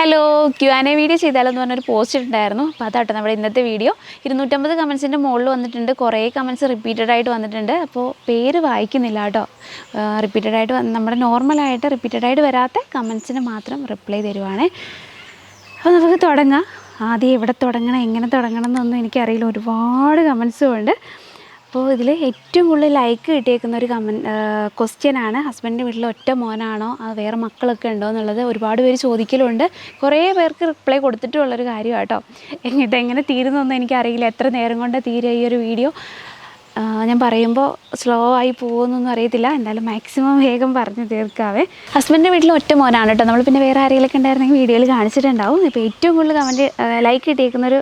Hello, Q&A video ചെയ്താലെന്ന് പറഞ്ഞൊരു post ഉണ്ടായിരുന്നു. അപ്പോൾ അതാട്ടോ നമ്മുടെ ഇന്നത്തെ വീഡിയോ. 250 കമൻസിൻ്റെ മുകളിൽ വന്നിട്ടുണ്ട്. കുറേ കമൻസ് റിപ്പീറ്റഡ് ആയിട്ട് വന്നിട്ടുണ്ട്. അപ്പോൾ പേര് വായിക്കുന്നില്ല കേട്ടോ. റിപ്പീറ്റഡ് ആയിട്ട് നമ്മുടെ നോർമലായിട്ട് റിപ്പീറ്റഡ് ആയിട്ട് വരാത്ത കമൻസിന് മാത്രം റിപ്ലൈ തരുവാണേ. അപ്പോൾ നമുക്ക് തുടങ്ങാം. ആദ്യം എവിടെ തുടങ്ങണം, എങ്ങനെ തുടങ്ങണം എന്നൊന്നും എനിക്കറിയില്ല. ഒരുപാട് കമൻസും ഉണ്ട്. അപ്പോൾ ഇതിൽ ഏറ്റവും കൂടുതൽ ലൈക്ക് കിട്ടിയേക്കുന്ന ഒരു ക്വസ്റ്റ്യനാണ്, ഹസ്ബൻഡിൻ്റെ വീട്ടിൽ ഒറ്റ മോനാണോ, അത് വേറെ മക്കളൊക്കെ ഉണ്ടോ എന്നുള്ളത് ഒരുപാട് പേര് ചോദിക്കലുണ്ട്. കുറേ പേർക്ക് റിപ്ലൈ കൊടുത്തിട്ടുള്ളൊരു കാര്യം കേട്ടോ. ഇതെങ്ങനെ തീരുന്നൊന്നും എനിക്കറിയില്ല. എത്ര നേരം കൊണ്ട് തീരുക ഈ ഒരു വീഡിയോ. ഞാൻ പറയുമ്പോൾ സ്ലോ ആയി പോകുമെന്നൊന്നും അറിയത്തില്ല. എന്തായാലും മാക്സിമം വേഗം പറഞ്ഞു തീർക്കാവേ. ഹസ്ബൻഡിൻ്റെ വീട്ടിൽ ഒറ്റ മോനാണ് കേട്ടോ. നമ്മൾ പിന്നെ വേറെ ആരെങ്കിലുമൊക്കെ ഉണ്ടായിരുന്നെങ്കിൽ വീഡിയോയിൽ കാണിച്ചിട്ടുണ്ടാവും. ഇപ്പോൾ ഏറ്റവും കൂടുതൽ ലൈക്ക് കിട്ടിയേക്കുന്നൊരു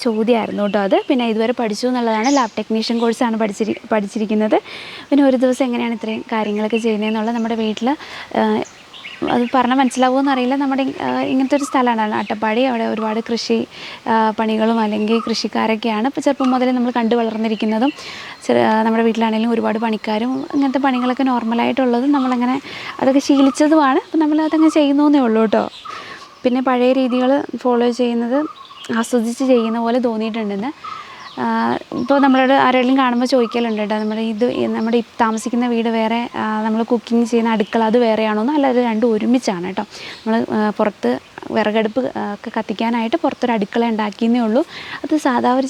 ചോദ്യമായിരുന്നു കേട്ടോ അത്. പിന്നെ ഇതുവരെ പഠിച്ചു എന്നുള്ളതാണ്. ലാബ് ടെക്നീഷ്യൻ കോഴ്സാണ് പഠിച്ചിരിക്കുന്നത്. പിന്നെ ഒരു ദിവസം എങ്ങനെയാണ് ഇത്രയും കാര്യങ്ങളൊക്കെ ചെയ്യുന്നതെന്നുള്ളത് നമ്മുടെ വീട്ടിൽ അത് പറഞ്ഞാൽ മനസ്സിലാവുമെന്ന് അറിയില്ല. നമ്മുടെ ഇങ്ങനത്തെ ഒരു സ്ഥലമാണ് അട്ടപ്പാടി. അവിടെ ഒരുപാട് കൃഷി പണികളും അല്ലെങ്കിൽ കൃഷിക്കാരൊക്കെയാണ് ഇപ്പോൾ ചെറുപ്പം മുതലേ നമ്മൾ കണ്ടു വളർന്നിരിക്കുന്നതും. നമ്മുടെ വീട്ടിലാണെങ്കിലും ഒരുപാട് പണിക്കാരും ഇങ്ങനത്തെ പണികളൊക്കെ നോർമലായിട്ടുള്ളതും നമ്മളങ്ങനെ അതൊക്കെ ശീലിച്ചതുമാണ്. അപ്പോൾ നമ്മളതങ്ങനെ ചെയ്യുന്നേ ഉള്ളൂ കേട്ടോ. പിന്നെ പഴയ രീതികൾ ഫോളോ ചെയ്യുന്നത് ആസ്വദിച്ച് ചെയ്യുന്ന പോലെ തോന്നിയിട്ടുണ്ടെന്ന്. ഇപ്പോൾ നമ്മളോട് ആരെങ്കിലും കാണുമ്പോൾ ചോദിക്കലുണ്ട് കേട്ടോ, നമ്മുടെ താമസിക്കുന്ന വീട് വേറെ, നമ്മൾ കുക്കിംഗ് ചെയ്യുന്ന അടുക്കള അത് വേറെയാണോന്നോ. അല്ല, അത് രണ്ടും ഒരുമിച്ചാണ് കേട്ടോ. നമ്മൾ പുറത്ത് വിറകടുപ്പ് ഒക്കെ കത്തിക്കാനായിട്ട് പുറത്തൊരു അടുക്കള ഉണ്ടാക്കിയെന്നേ ഉള്ളൂ. അത് സാധാ ഒരു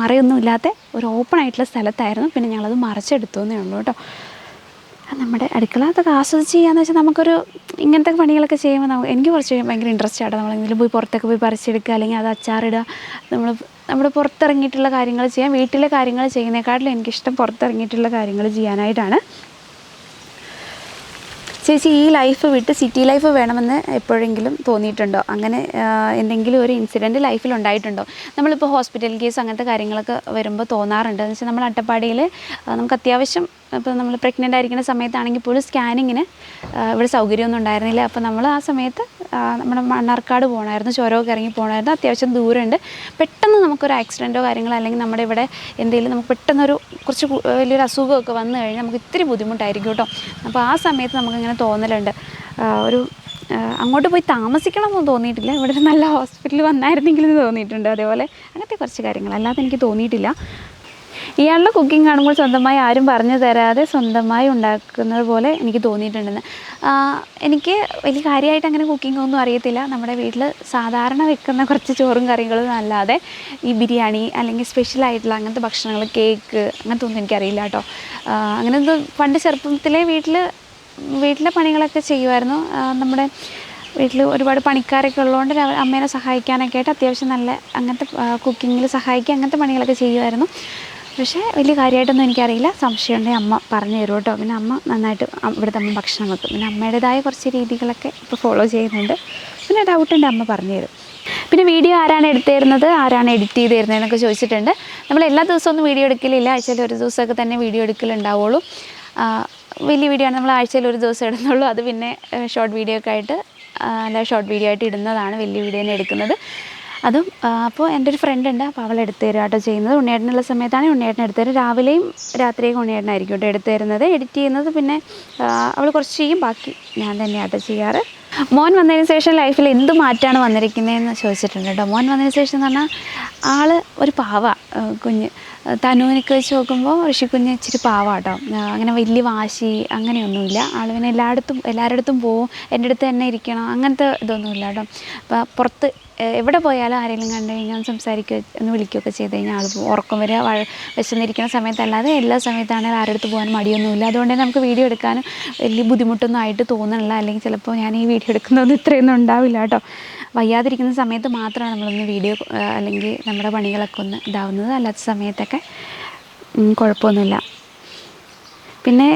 മറയൊന്നും ഇല്ലാത്ത ഒരു ഓപ്പൺ ആയിട്ടുള്ള സ്ഥലത്തായിരുന്നു. പിന്നെ ഞങ്ങളത് മറച്ചെടുത്തേ ഉള്ളൂ കേട്ടോ. നമ്മുടെ അടുക്കള അതൊക്കെ ആസ്വദിച്ച് ചെയ്യാന്ന് വെച്ചാൽ നമുക്കൊരു ഇങ്ങനത്തെ പണികളൊക്കെ ചെയ്യുമ്പോൾ എനിക്ക് കുറച്ച് ഭയങ്കര ഇൻട്രസ്റ്റ് ആട്ടോ. നമ്മളെന്തെങ്കിലും പോയി പുറത്തൊക്കെ പോയി പറിച്ചെടുക്കുക, അല്ലെങ്കിൽ അത് അച്ചാറിടുക, നമ്മുടെ പുറത്തിറങ്ങിയിട്ടുള്ള കാര്യങ്ങൾ ചെയ്യാൻ, വീട്ടിലെ കാര്യങ്ങൾ ചെയ്യുന്നതിനെക്കാട്ടിലും എനിക്കിഷ്ടം പുറത്തിറങ്ങിയിട്ടുള്ള കാര്യങ്ങൾ ചെയ്യാനായിട്ടാണ്. ചേച്ചി, ഈ ലൈഫ് വിട്ട് സിറ്റി ലൈഫ് വേണമെന്ന് എപ്പോഴെങ്കിലും തോന്നിയിട്ടുണ്ടോ? അങ്ങനെ എന്തെങ്കിലും ഒരു ഇൻസിഡൻറ്റ് ലൈഫിൽ ഉണ്ടായിട്ടുണ്ടോ? നമ്മളിപ്പോൾ ഹോസ്പിറ്റൽ കേസ് അങ്ങനത്തെ കാര്യങ്ങളൊക്കെ വരുമ്പോൾ തോന്നാറുണ്ട്. എന്ന് വെച്ചാൽ നമ്മൾ അട്ടപ്പാടിയിൽ നമുക്ക് അത്യാവശ്യം ഇപ്പോൾ നമ്മൾ പ്രഗ്നൻ്റ് ആയിരിക്കുന്ന സമയത്താണെങ്കിൽ പോലും സ്കാനിങ്ങിന് ഇവിടെ സൗകര്യമൊന്നും ഉണ്ടായിരുന്നില്ല. അപ്പോൾ നമ്മൾ ആ സമയത്ത് നമ്മുടെ മണ്ണാർക്കാട് പോകണമായിരുന്നു, ചുരമൊക്കെ ഇറങ്ങി പോകണമായിരുന്നു. അത്യാവശ്യം ദൂരമുണ്ട്. പെട്ടെന്ന് നമുക്കൊരു ആക്സിഡൻറ്റോ കാര്യങ്ങളോ അല്ലെങ്കിൽ നമ്മുടെ ഇവിടെ എന്തെങ്കിലും നമുക്ക് പെട്ടെന്നൊരു കുറച്ച് വലിയൊരു അസുഖമൊക്കെ വന്നു കഴിഞ്ഞാൽ നമുക്ക് ഇത്തിരി ബുദ്ധിമുട്ടായിരിക്കും കേട്ടോ. അപ്പോൾ ആ സമയത്ത് നമുക്കിങ്ങനെ തോന്നലുണ്ട്, അങ്ങോട്ട് പോയി താമസിക്കണമെന്നൊന്നും തോന്നിയിട്ടില്ല. ഇവിടെ ഒരു നല്ല ഹോസ്പിറ്റൽ വന്നായിരുന്നെങ്കിലും തോന്നിയിട്ടുണ്ട്. അതേപോലെ അങ്ങനത്തെ കുറച്ച് കാര്യങ്ങൾ, അല്ലാതെ എനിക്ക് തോന്നിയിട്ടില്ല. ഇയാളുടെ കുക്കിംഗ് കാണുമ്പോൾ സ്വന്തമായി ആരും പറഞ്ഞു തരാതെ സ്വന്തമായി ഉണ്ടാക്കുന്നത് പോലെ എനിക്ക് തോന്നിയിട്ടുണ്ടെന്ന്. എനിക്ക് വലിയ കാര്യമായിട്ട് അങ്ങനെ കുക്കിംഗ് ഒന്നും അറിയത്തില്ല. നമ്മുടെ വീട്ടിൽ സാധാരണ വെക്കുന്ന കുറച്ച് ചോറും കറികളും അല്ലാതെ ഈ ബിരിയാണി അല്ലെങ്കിൽ സ്പെഷ്യലായിട്ടുള്ള അങ്ങനത്തെ ഭക്ഷണങ്ങൾ, കേക്ക്, അങ്ങനത്തെ ഒന്നും എനിക്കറിയില്ല കേട്ടോ. അങ്ങനത്തെ പണ്ട് ചെറുപ്പത്തിലെ വീട്ടിലെ പണികളൊക്കെ ചെയ്യുമായിരുന്നു. നമ്മുടെ വീട്ടിൽ ഒരുപാട് പണിക്കാരൊക്കെ ഉള്ളതുകൊണ്ട് അമ്മേനെ സഹായിക്കാനൊക്കെ ആയിട്ട് അത്യാവശ്യം നല്ല അങ്ങനത്തെ കുക്കിങ്ങിൽ സഹായിക്കുക, അങ്ങനത്തെ പണികളൊക്കെ ചെയ്യുമായിരുന്നു. പക്ഷേ വലിയ കാര്യമായിട്ടൊന്നും എനിക്കറിയില്ല. സംശയമുണ്ടെങ്കിൽ അമ്മ പറഞ്ഞു തരും കേട്ടോ. പിന്നെ അമ്മ നന്നായിട്ട് ഇവിടുത്തെ അമ്മ ഭക്ഷണം വെക്കും. പിന്നെ അമ്മയുടേതായ കുറച്ച് രീതികളൊക്കെ ഇപ്പോൾ ഫോളോ ചെയ്യുന്നുണ്ട്. പിന്നെ ഡൗട്ടുണ്ട്, അമ്മ പറഞ്ഞു തരും. പിന്നെ വീഡിയോ ആരാണ് എടുത്തു തരുന്നത്, ആരാണ് എഡിറ്റ് ചെയ്ത് തരുന്നതെന്നൊക്കെ ചോദിച്ചിട്ടുണ്ട്. നമ്മൾ എല്ലാ ദിവസമൊന്നും വീഡിയോ എടുക്കലില്ല. ആഴ്ചയിൽ ഒരു ദിവസമൊക്കെ തന്നെ വീഡിയോ എടുക്കലുണ്ടാവുള്ളൂ. വലിയ വീഡിയോ ആണ് നമ്മൾ ആഴ്ചയിൽ ഒരു ദിവസം ഇടുന്നുള്ളൂ. അത് പിന്നെ ഷോർട്ട് വീഡിയോ ഒക്കെ ആയിട്ട് ഷോർട്ട് വീഡിയോ ആയിട്ട് ഇടുന്നതാണ്. വലിയ വീഡിയോ തന്നെ എടുക്കുന്നത്. അതും അപ്പോൾ എൻ്റെ ഒരു ഫ്രണ്ട് ഉണ്ട്, അപ്പോൾ അവൾ എടുത്തു തരും കേട്ടോ ചെയ്യുന്നത്. ഉണ്ണിയേട്ടനുള്ള സമയത്താണെങ്കിൽ ഉണ്ണിയേട്ടൻ എടുത്തു തരും. രാവിലെയും രാത്രിയൊക്കെ ഉണ്ണിയേട്ടനായിരിക്കും കേട്ടോ എടുത്തു തരുന്നത്. എഡിറ്റ് ചെയ്യുന്നത് പിന്നെ അവൾ കുറച്ച് ചെയ്യും, ബാക്കി ഞാൻ തന്നെ കേട്ടോ ചെയ്യാറ്. മോൻ വന്നതിന് ശേഷം ലൈഫിൽ എന്ത് മാറ്റമാണ് വന്നിരിക്കുന്നതെന്ന് ചോദിച്ചിട്ടുണ്ട് കേട്ടോ. മോൻ വന്നതിന് ശേഷം എന്ന് പറഞ്ഞാൽ ആൾ ഒരു പാവ കുഞ്ഞ്. തനുവിനൊക്കെ വെച്ച് നോക്കുമ്പോൾ ഋഷിക്കുഞ്ഞ് ഇച്ചിരി പാവ കേട്ടോ. അങ്ങനെ വലിയ വാശി അങ്ങനെയൊന്നുമില്ല. ആൾ പിന്നെ എല്ലാവരുടെ അടുത്തും പോവും, എൻ്റെ അടുത്ത് തന്നെ ഇരിക്കണം, അങ്ങനത്തെ ഇതൊന്നുമില്ല കേട്ടോ. അപ്പോൾ പുറത്ത് എവിടെ പോയാലും ആരെങ്കിലും കണ്ടു കഴിഞ്ഞാൽ സംസാരിക്കുകയോ ഒന്ന് വിളിക്കുകയൊക്കെ ചെയ്ത് കഴിഞ്ഞാൽ ആൾ പോകും. ഉറക്കം വരിക വിശന്നിരിക്കുന്ന സമയത്തല്ലാതെ എല്ലാ സമയത്താണെങ്കിൽ ആരുടെ അടുത്ത് പോകാൻ മടിയൊന്നുമില്ല. അതുകൊണ്ട് തന്നെ നമുക്ക് വീഡിയോ എടുക്കാനും വലിയ ബുദ്ധിമുട്ടൊന്നും ആയിട്ട് തോന്നണില്ല. അല്ലെങ്കിൽ ചിലപ്പോൾ ഞാൻ ഈ വീഡിയോ എടുക്കുന്നതൊന്നും ഇത്രയൊന്നും ഉണ്ടാവില്ല കേട്ടോ. വയ്യാതിരിക്കുന്ന സമയത്ത് മാത്രമാണ് നമ്മളൊന്ന് വീഡിയോ അല്ലെങ്കിൽ നമ്മുടെ പണികളൊക്കെ ഒന്ന് ഇതാവുന്നത്. അല്ലാത്ത സമയത്തൊക്കെ കുഴപ്പമൊന്നുമില്ല. പിന്നെ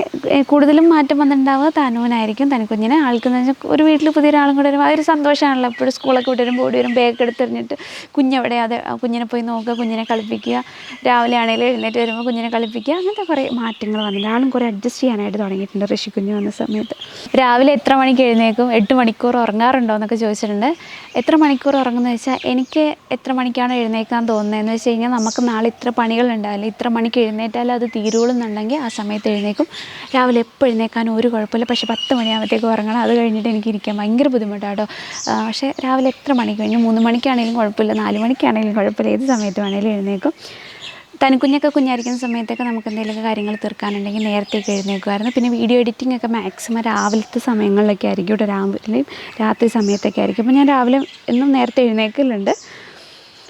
കൂടുതലും മാറ്റം വന്നിട്ടുണ്ടാവുക തനുവിനായിരിക്കും, തനുക്കുഞ്ഞിനെ. ആൾക്കെന്ന് വെച്ചാൽ ഒരു വീട്ടിൽ പുതിയൊരാളും കൂടെ വരുമ്പോൾ അതൊരു സന്തോഷമാണല്ലോ. എപ്പോഴും സ്കൂളൊക്കെ വിട്ട് വരുമ്പോൾ ഓടി വരും, ബാഗ് എടുത്തെറിഞ്ഞിട്ട് കുഞ്ഞെവിടെ, അത് കുഞ്ഞിനെ പോയി നോക്കുക, കുഞ്ഞിനെ കളിപ്പിക്കുക. രാവിലെ ആണെങ്കിലും എഴുന്നേറ്റ് വരുമ്പോൾ കുഞ്ഞിനെ കളിപ്പിക്കുക. അങ്ങനത്തെ കുറേ മാറ്റങ്ങൾ വന്നിട്ടുണ്ട്. ആളും കുറേ അഡ്ജസ്റ്റ് ചെയ്യാനായിട്ട് തുടങ്ങിയിട്ടുണ്ട് ഋഷിക്കുഞ്ഞ് വന്ന സമയത്ത്. രാവിലെ എത്ര മണിക്ക് എഴുന്നേക്കും, 8 മണിക്കൂർ ഉറങ്ങാറുണ്ടോ എന്നൊക്കെ ചോദിച്ചിട്ടുണ്ട്. എത്ര മണിക്കൂർ ഉറങ്ങുന്നത് വെച്ചാൽ എനിക്ക് എത്ര മണിക്കാണ് എഴുന്നേക്കാൻ തോന്നുന്നതെന്ന് വെച്ച് കഴിഞ്ഞാൽ നമുക്ക് നാളെ ഇത്ര പണികളുണ്ടാവില്ല, ഇത്ര മണിക്ക് എഴുന്നേറ്റാലും അത് തീരുള്ളൂ എന്നുണ്ടെങ്കിൽ ആ സമയത്ത് എഴുന്നേക്കും. എഴുന്നേക്കും. രാവിലെ എപ്പോൾ എഴുന്നേക്കാനും ഒരു കുഴപ്പമില്ല. പക്ഷേ 10 മണിയാകുമ്പോഴത്തേക്കും ഉറങ്ങണം. അത് കഴിഞ്ഞിട്ട് എനിക്ക് ഇരിക്കാൻ ഭയങ്കര ബുദ്ധിമുട്ടാണ് കേട്ടോ. പക്ഷേ രാവിലെ എത്ര മണിക്ക് കഴിഞ്ഞു, 3 മണിക്കാണെങ്കിലും കുഴപ്പമില്ല, 4 മണിക്കാണെങ്കിലും കുഴപ്പമില്ല, ഏത് സമയത്ത് വേണമെങ്കിലും എഴുന്നേക്കും. കുഞ്ഞൊക്കെ കുഞ്ഞായിരിക്കുന്ന സമയത്തൊക്കെ നമുക്ക് എന്തെങ്കിലുമൊക്കെ കാര്യങ്ങൾ തീർക്കാനുണ്ടെങ്കിൽ നേരത്തേക്ക് എഴുന്നേൽക്കുമായിരുന്നു. പിന്നെ വീഡിയോ എഡിറ്റിംഗ് ഒക്കെ മാക്സിമം രാവിലത്തെ സമയങ്ങളിലൊക്കെ ആയിരിക്കും കേട്ടോ, രാവിലെയും രാത്രി സമയത്തൊക്കെ ആയിരിക്കും. അപ്പോൾ ഞാൻ രാവിലെ എന്നും നേരത്തെ എഴുന്നേൽക്കലുണ്ട്.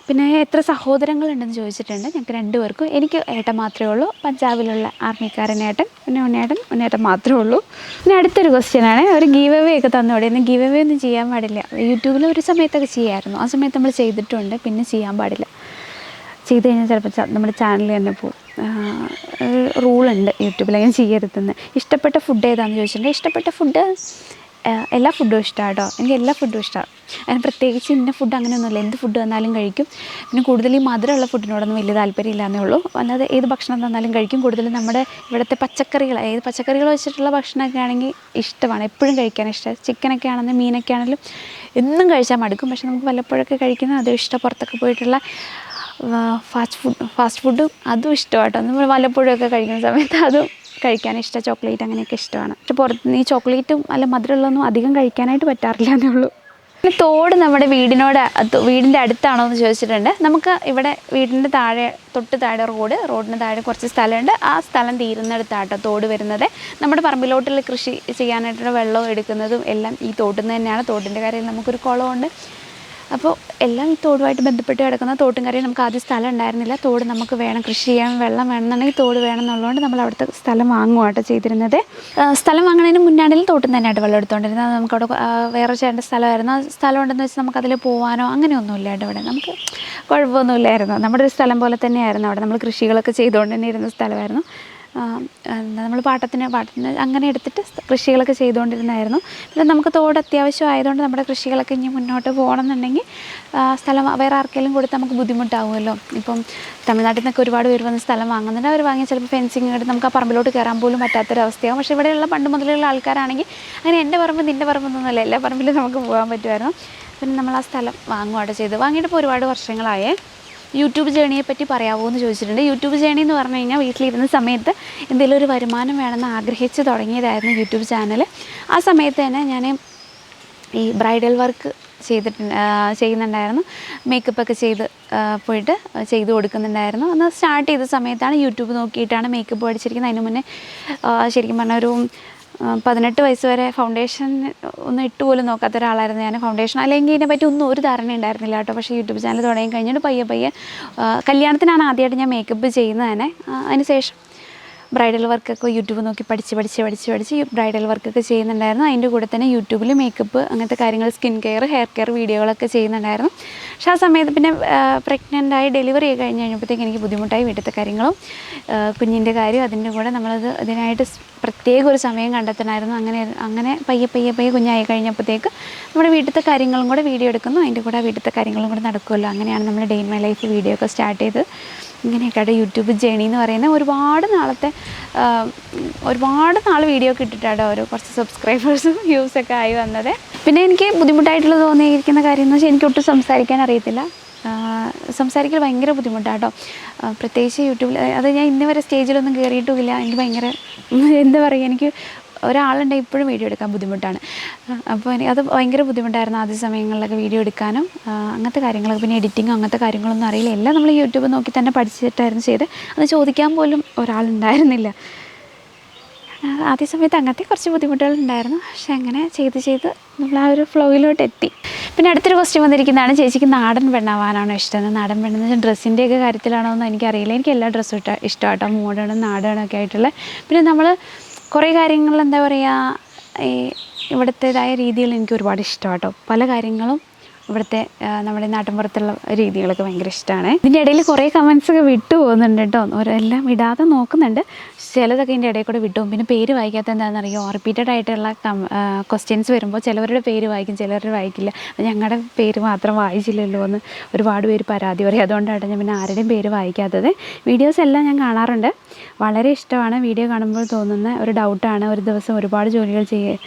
പിന്നെ എത്ര സഹോദരങ്ങളുണ്ടെന്ന് ചോദിച്ചിട്ടുണ്ട്. ഞങ്ങൾക്ക് 2 പേർക്കും. എനിക്ക് ഏട്ടൻ മാത്രമേ ഉള്ളൂ, പഞ്ചാബിലുള്ള ആർമിക്കാരൻ ഏട്ടൻ, പിന്നെ ഉണ്ണേട്ടൻ മാത്രമേ ഉള്ളൂ. പിന്നെ അടുത്തൊരു ക്വസ്റ്റ്യനാണ്, ഒരു ഗീവ് അവേ ഒക്കെ തന്നോടെ. ഇന്ന് ഗീവ് അവേ ഒന്നും ചെയ്യാൻ പാടില്ല. യൂട്യൂബിൽ ഒരു സമയത്തൊക്കെ ചെയ്യാമായിരുന്നു, ആ സമയത്ത് നമ്മൾ ചെയ്തിട്ടുണ്ട്. പിന്നെ ചെയ്യാൻ പാടില്ല, ചെയ്ത് കഴിഞ്ഞാൽ ചിലപ്പോൾ നമ്മുടെ ചാനൽ തന്നെ പോകും. റൂളുണ്ട് യൂട്യൂബിൽ അങ്ങനെ ചെയ്യരുതെന്ന്. ഇഷ്ടപ്പെട്ട ഫുഡ് ഏതാണെന്ന് ചോദിച്ചിട്ടുണ്ടെങ്കിൽ ഇഷ്ടപ്പെട്ട ഫുഡ് എല്ലാ ഫുഡും ഇഷ്ടമാണ് കേട്ടോ. എനിക്ക് എല്ലാ ഫുഡും ഇഷ്ടമാണ്. അതിന് പ്രത്യേകിച്ച് ഇന്ന ഫുഡ് അങ്ങനെയൊന്നുമില്ല, എന്ത് ഫുഡ് തന്നാലും കഴിക്കും. പിന്നെ കൂടുതൽ ഈ മധുരമുള്ള ഫുഡിനോടൊന്നും വലിയ താല്പര്യമില്ലാന്നേ ഉള്ളൂ. അല്ലാതെ ഏത് ഭക്ഷണം തന്നാലും കഴിക്കും. കൂടുതലും നമ്മുടെ ഇവിടുത്തെ പച്ചക്കറികൾ, ഏത് പച്ചക്കറികൾ വെച്ചിട്ടുള്ള ഭക്ഷണമൊക്കെ ആണെങ്കിൽ ഇഷ്ടമാണ്, എപ്പോഴും കഴിക്കാൻ ഇഷ്ടമാണ്. ചിക്കനൊക്കെ ആണെങ്കിലും മീനൊക്കെ ആണെങ്കിലും എന്നും കഴിച്ചാൽ മടുക്കും. പക്ഷെ നമുക്ക് വല്ലപ്പോഴൊക്കെ കഴിക്കുന്നത് അതും ഇഷ്ടം. പുറത്തൊക്കെ പോയിട്ടുള്ള ഫാസ്റ്റ് ഫുഡും അതും ഇഷ്ടമാട്ടോ. നമ്മൾ വല്ലപ്പോഴൊക്കെ കഴിക്കുന്ന സമയത്ത് അതും കഴിക്കാൻ ഇഷ്ടം. ചോക്ലേറ്റ് അങ്ങനെയൊക്കെ ഇഷ്ടമാണ്. പക്ഷെ പുറത്തുനിന്ന് ഈ ചോക്ലേറ്റും അല്ല മധുരമുള്ളതൊന്നും അധികം കഴിക്കാനായിട്ട് പറ്റാറില്ല എന്നേ ഉള്ളൂ. പിന്നെ തോട് നമ്മുടെ വീടിൻ്റെ അടുത്താണോ എന്ന് ചോദിച്ചിട്ടുണ്ട്. നമുക്ക് ഇവിടെ വീടിൻ്റെ തൊട്ട് താഴെ റോഡിന് താഴെ കുറച്ച് സ്ഥലമുണ്ട്. ആ സ്ഥലം തീരുന്നിടത്താട്ടോ തോട് വരുന്നത്. നമ്മുടെ പറമ്പിലോട്ടുള്ള കൃഷി ചെയ്യാനായിട്ടുള്ള വെള്ളം എടുക്കുന്നതും എല്ലാം ഈ തോട്ടിൽ നിന്ന് തന്നെയാണ്. തോട്ടിൻ്റെ കരയിൽ നമുക്കൊരു കുളമുണ്ട്. അപ്പോൾ എല്ലാം ഈ തോടുമായിട്ട് ബന്ധപ്പെട്ട് കിടക്കുന്ന. തോട്ടും കരയിൽ നമുക്ക് ആദ്യം സ്ഥലം ഉണ്ടായിരുന്നില്ല. തോട് നമുക്ക് വേണം, കൃഷി ചെയ്യാൻ വെള്ളം വേണമെന്നുണ്ടെങ്കിൽ തോട് വേണം എന്നുള്ളതുകൊണ്ട് നമ്മൾ അവിടുത്തെ സ്ഥലം വാങ്ങുകയാട്ടോ ചെയ്തിരുന്നത്. സ്ഥലം വാങ്ങുന്നതിന് മുന്നാണെങ്കിലും തോട്ടിൽ നിന്ന് തന്നെയായിട്ട് വെള്ളം എടുത്തുകൊണ്ടിരുന്നത്. നമുക്കവിടെ വേറെ ചേട്ടൻ്റെ സ്ഥലമായിരുന്നു. ആ സ്ഥലം ഉണ്ടെന്ന് വെച്ചാൽ നമുക്കതിൽ പോകാനോ അങ്ങനെയൊന്നുമില്ല കേട്ടോ. ഇവിടെ നമുക്ക് കുഴപ്പമൊന്നുമില്ലായിരുന്നു. നമ്മുടെ ഒരു സ്ഥലം പോലെ തന്നെയായിരുന്നു അവിടെ. നമ്മൾ കൃഷികളൊക്കെ ചെയ്തുകൊണ്ട് തന്നെ ഇരുന്ന സ്ഥലമായിരുന്നു. നമ്മൾ പാട്ടത്തിന് അങ്ങനെ എടുത്തിട്ട് കൃഷികളൊക്കെ ചെയ്തുകൊണ്ടിരുന്നായിരുന്നു. പിന്നെ നമുക്ക് തോട് അത്യാവശ്യം ആയതുകൊണ്ട് നമ്മുടെ കൃഷികളൊക്കെ ഇനി മുന്നോട്ട് പോകണമെന്നുണ്ടെങ്കിൽ സ്ഥലം വേറെ ആർക്കെങ്കിലും കൊടുത്ത് നമുക്ക് ബുദ്ധിമുട്ടാകുമല്ലോ. ഇപ്പം തമിഴ്നാട്ടിൽ നിന്നൊക്കെ ഒരുപാട് പേര് വന്ന് സ്ഥലം വാങ്ങുന്നുണ്ട്. അവർ വാങ്ങി ചിലപ്പോൾ ഫെൻസിങ് ഇട്ട് നമുക്ക് ആ പറമ്പിലോട്ട് കയറാൻ പോലും പറ്റാത്തൊരവസ്ഥയാകും. പക്ഷേ ഇവിടെയുള്ള പണ്ട് മുതലുള്ള ആൾക്കാരാണെങ്കിൽ അങ്ങനെ എൻ്റെ പറമ്പ് നിൻ്റെ പറമ്പൊന്നുമല്ല, എല്ലാ പറമ്പിലും നമുക്ക് പോകാൻ പറ്റുമായിരുന്നു. പിന്നെ നമ്മൾ ആ സ്ഥലം വാങ്ങുകയാണ് ചെയ്ത്. വാങ്ങിയിട്ടിപ്പോൾ ഒരുപാട് വർഷങ്ങളായേ. യൂട്യൂബ് ജേണിയെ പറ്റി പറയാമോ എന്ന് ചോദിച്ചിട്ടുണ്ട്. യൂട്യൂബ് ജേണി എന്ന് പറഞ്ഞു കഴിഞ്ഞാൽ വീട്ടിലിരുന്ന സമയത്ത് എന്തെങ്കിലും ഒരു വരുമാനം വേണമെന്ന് ആഗ്രഹിച്ച് തുടങ്ങിയതായിരുന്നു യൂട്യൂബ് ചാനൽ. ആ സമയത്ത് തന്നെ ഞാൻ ഈ ബ്രൈഡൽ വർക്ക് ചെയ്യുന്നുണ്ടായിരുന്നു. മേക്കപ്പൊക്കെ പോയിട്ട് ചെയ്ത് കൊടുക്കുന്നുണ്ടായിരുന്നു. അന്ന് സ്റ്റാർട്ട് ചെയ്ത സമയത്താണ് യൂട്യൂബ് നോക്കിയിട്ടാണ് മേക്കപ്പ് പഠിച്ചിരിക്കുന്നത്. അതിന് മുന്നേ ശരിക്കും പറഞ്ഞാൽ ഒരു 18 വയസ്സ് വരെ ഫൗണ്ടേഷൻ ഒന്നും ഇട്ട് പോലും നോക്കാത്ത ഒരാളായിരുന്നു ഞാൻ. ഫൗണ്ടേഷൻ അല്ലെങ്കിൽ ഇതിനെപ്പറ്റി ഒന്നും ഒരു ധാരണ ഉണ്ടായിരുന്നില്ല കേട്ടോ. പക്ഷേ യൂട്യൂബ് ചാനൽ തുടങ്ങി കഴിഞ്ഞിട്ട് പയ്യെ കല്യാണത്തിനാണ് ആദ്യമായിട്ട് ഞാൻ മേക്കപ്പ് ചെയ്യുന്നത് തന്നെ. അതിന് ശേഷം ബ്രൈഡൽ വർക്കൊക്കെ യൂട്യൂബ് നോക്കി പഠിച്ച് ബ്രൈഡൽ വർക്കൊക്കെ ചെയ്യുന്നുണ്ടായിരുന്നു. അതിൻ്റെ കൂടെ തന്നെ യൂട്യൂബിൽ മേക്കപ്പ് അങ്ങനത്തെ കാര്യങ്ങൾ, സ്കിൻ കെയർ, ഹെയർ കെയർ വീഡിയോകളൊക്കെ ചെയ്യുന്നുണ്ടായിരുന്നു. പക്ഷേ ആ സമയത്ത് പിന്നെ പ്രഗ്നൻ്റായി ഡെലിവറി കഴിഞ്ഞപ്പോഴത്തേക്ക് എനിക്ക് ബുദ്ധിമുട്ടായി. വീട്ടിലത്തെ കാര്യങ്ങളും കുഞ്ഞിൻ്റെ കാര്യം, അതിൻ്റെ കൂടെ അതിനായിട്ട് പ്രത്യേക ഒരു സമയം കണ്ടെത്തണമായിരുന്നു. അങ്ങനെ പയ്യെ കുഞ്ഞായി കഴിഞ്ഞപ്പോഴത്തേക്ക് നമ്മുടെ വീട്ടിലത്തെ കാര്യങ്ങളും കൂടെ വീഡിയോ എടുക്കുന്നു. അതിൻ്റെ കൂടെ വീട്ടിലത്തെ കാര്യങ്ങളും കൂടെ നടക്കുമല്ലോ. അങ്ങനെയാണ് നമ്മൾ day in my life video ഒക്കെ സ്റ്റാർട്ട് ചെയ്ത്. ഇങ്ങനെയൊക്കെയാണ് യൂട്യൂബ് ജേണി എന്ന് പറയുന്നത്. ഒരുപാട് നാൾ വീഡിയോ ഒക്കെ ഇട്ടിട്ടാണ് കുറച്ച് സബ്സ്ക്രൈബേഴ്സും വ്യൂസൊക്കെ ആയി വന്നത്. പിന്നെ എനിക്ക് ബുദ്ധിമുട്ടായിട്ടുള്ള തോന്നിയിരിക്കുന്ന കാര്യം എന്ന് വെച്ചാൽ എനിക്ക് ഒട്ടും സംസാരിക്കാൻ അറിയത്തില്ല. സംസാരിക്കൽ ഭയങ്കര ബുദ്ധിമുട്ടാണ് കേട്ടോ. പ്രത്യേകിച്ച് യൂട്യൂബിൽ അത് ഞാൻ ഇന്ന് വരെ സ്റ്റേജിലൊന്നും കയറിയിട്ടുമില്ല. എനിക്ക് ഭയങ്കര എന്താ പറയുക, എനിക്ക് ഒരാളുണ്ടെങ്കിൽ ഇപ്പോഴും വീഡിയോ എടുക്കാൻ ബുദ്ധിമുട്ടാണ്. അപ്പോൾ അത് ഭയങ്കര ബുദ്ധിമുട്ടായിരുന്നു ആദ്യ സമയങ്ങളിലൊക്കെ വീഡിയോ എടുക്കാനും അങ്ങനത്തെ കാര്യങ്ങളൊക്കെ. പിന്നെ എഡിറ്റിങ്ങും അങ്ങനത്തെ കാര്യങ്ങളൊന്നും അറിയില്ല. എല്ലാം നമ്മൾ യൂട്യൂബ് നോക്കി തന്നെ പഠിച്ചിട്ടായിരുന്നു ചെയ്ത്. അത് ചോദിക്കാൻ പോലും ഒരാളുണ്ടായിരുന്നില്ല. ആദ്യ സമയത്ത് അങ്ങനത്തെ കുറച്ച് ബുദ്ധിമുട്ടുകളുണ്ടായിരുന്നു. പക്ഷെ അങ്ങനെ ചെയ്ത് നമ്മൾ ആ ഒരു ഫ്ലോയിലോട്ട് എത്തി. പിന്നെ അടുത്തൊരു ക്വസ്റ്റ്യൻ വന്നിരിക്കുന്നതാണ്, ചേച്ചിക്ക് നാടൻ പെണ്ണാവാനാണോ ഇഷ്ടം? നാടൻ പെണ്ണെന്ന് വെച്ചാൽ ഡ്രസ്സിൻ്റെയൊക്കെ കാര്യത്തിലാണോ എന്ന് എനിക്കറിയില്ല. എനിക്ക് എല്ലാ ഡ്രസ്സും ഇഷ്ടമാട്ടോ, മോഡേണും നാടനൊക്കെ ആയിട്ടുള്ള. പിന്നെ നമ്മൾ കുറേ കാര്യങ്ങൾ എന്താ പറയുക, ഈ ഇവിടുത്തേതായ രീതികൾ എനിക്ക് ഒരുപാട് ഇഷ്ടമാട്ടോ. പല കാര്യങ്ങളും ഇവിടുത്തെ നമ്മുടെ നാട്ടിൻപുറത്തുള്ള രീതികളൊക്കെ ഭയങ്കര ഇഷ്ടമാണ്. ഇതിൻ്റെ ഇടയിൽ കുറേ കമൻസൊക്കെ വിട്ടു പോകുന്നുണ്ട് കേട്ടോ. എല്ലാം ഇടാതെ നോക്കുന്നുണ്ട്. ചിലതൊക്കെ ഇതിൻ്റെ ഇടയിൽ കൂടെ വിട്ടു പോകും. പിന്നെ പേര് വായിക്കാത്ത എന്താണെന്നറിയോ, റിപ്പീറ്റഡ് ആയിട്ടുള്ള ക്വസ്റ്റ്യൻസ് വരുമ്പോൾ ചിലവരുടെ പേര് വായിക്കും, ചിലവരുടെ വായിക്കില്ല. ഞങ്ങളുടെ പേര് മാത്രം വായിച്ചില്ലല്ലോ എന്ന് ഒരുപാട് പേര് പരാതി പറയും. അതുകൊണ്ടാണ് ഞാൻ പിന്നെ ആരുടെയും പേര് വായിക്കാത്തത്. വീഡിയോസ് എല്ലാം ഞാൻ കാണാറുണ്ട്, വളരെ ഇഷ്ടമാണ്. വീഡിയോ കാണുമ്പോൾ തോന്നുന്ന ഒരു ഡൗട്ടാണ്, ഒരു ദിവസം ഒരുപാട് ജോലികൾ